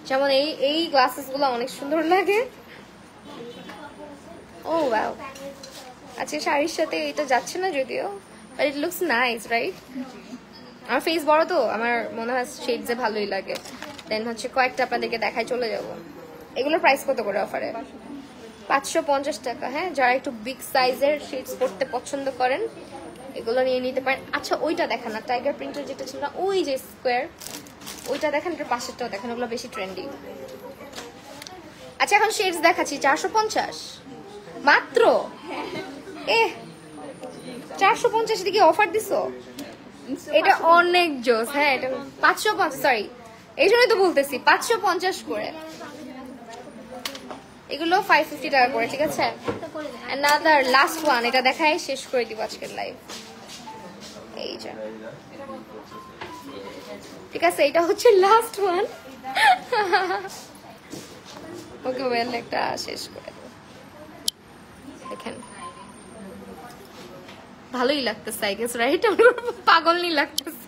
যেমন এই গ্লাসেস গুলো অনেক সুন্দর লাগে। ও ওয়াও, আজকে শাড়ির সাথে এটা যাচ্ছে না যদিও, but it looks nice, right? আমার ফেস বড় তো, আমার মনে হয় শেডস এ ভালোই লাগে। দেন হচ্ছে কয়েকটা আপনাদেরকে দেখায় চলে যাব। এগুলোর প্রাইস কত করে অফারে? 550 টাকা। হ্যাঁ, যারা একটু বিগ সাইজের শেডস পরতে পছন্দ করেন এগুলো নিয়ে নিতে পারেন। আচ্ছা, ওইটা দেখেন না, টাইগার প্রিন্টের যেটা ছিল না, ওই যে স্কোয়ার, ওইটা দেখেন, এটার পাশেরটাও দেখেন, ওগুলো বেশি ট্রেন্ডি। আচ্ছা, এখন শেডস দেখাচ্ছি 450 মাত্র। 450 দিকে অফার দিছো, এটা অনেক জোস। হ্যাঁ, এটা 550, সরি এই জন্যই তো বলতেছি 550 করে। এগুলো 550 টাকা করে। ঠিক আছে, another লাস্ট ওয়ান, এটা দেখাই শেষ করে দিব আজকের লাইভ। এই যে, ঠিক আছে, এটা হচ্ছে লাস্ট ওয়ান। ওকে, ওয়েল একটা শেষ করে দেব। দেখেন ভালোই লাগতেছে, আই গেস, রাইট? পাগল নি লাগতেছে।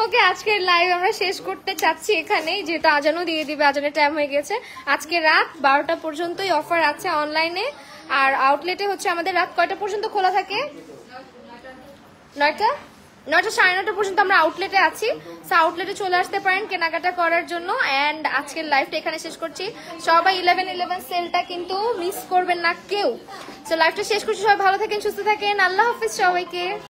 ওকে, আজকের লাইভ আমরা শেষ করতে চাচ্ছি এখানে, যেহেতু আজানও দিয়ে দিবে, আজানের টাইম হয়ে গেছে। আজকে রাত 12টা পর্যন্তই অফার আছে অনলাইনে, আর আউটলেটে হচ্ছে আমাদের রাত কয়টা পর্যন্ত খোলা থাকে? 9টা 9:30 পর্যন্ত আমরা আউটলেটে আছি। সো আউটলেটে চলে আসতে পারেন কেনাকাটা করার জন্য। এন্ড আজকের লাইভটা এখানে শেষ করছি। সবাই 11/11 সেলটা কিন্তু মিস করবেন না কেউ। সো লাইভটা শেষ করছি, সবাই ভালো থাকেন, সুস্থ থাকেন, আল্লাহ হাফিজ সবাইকে।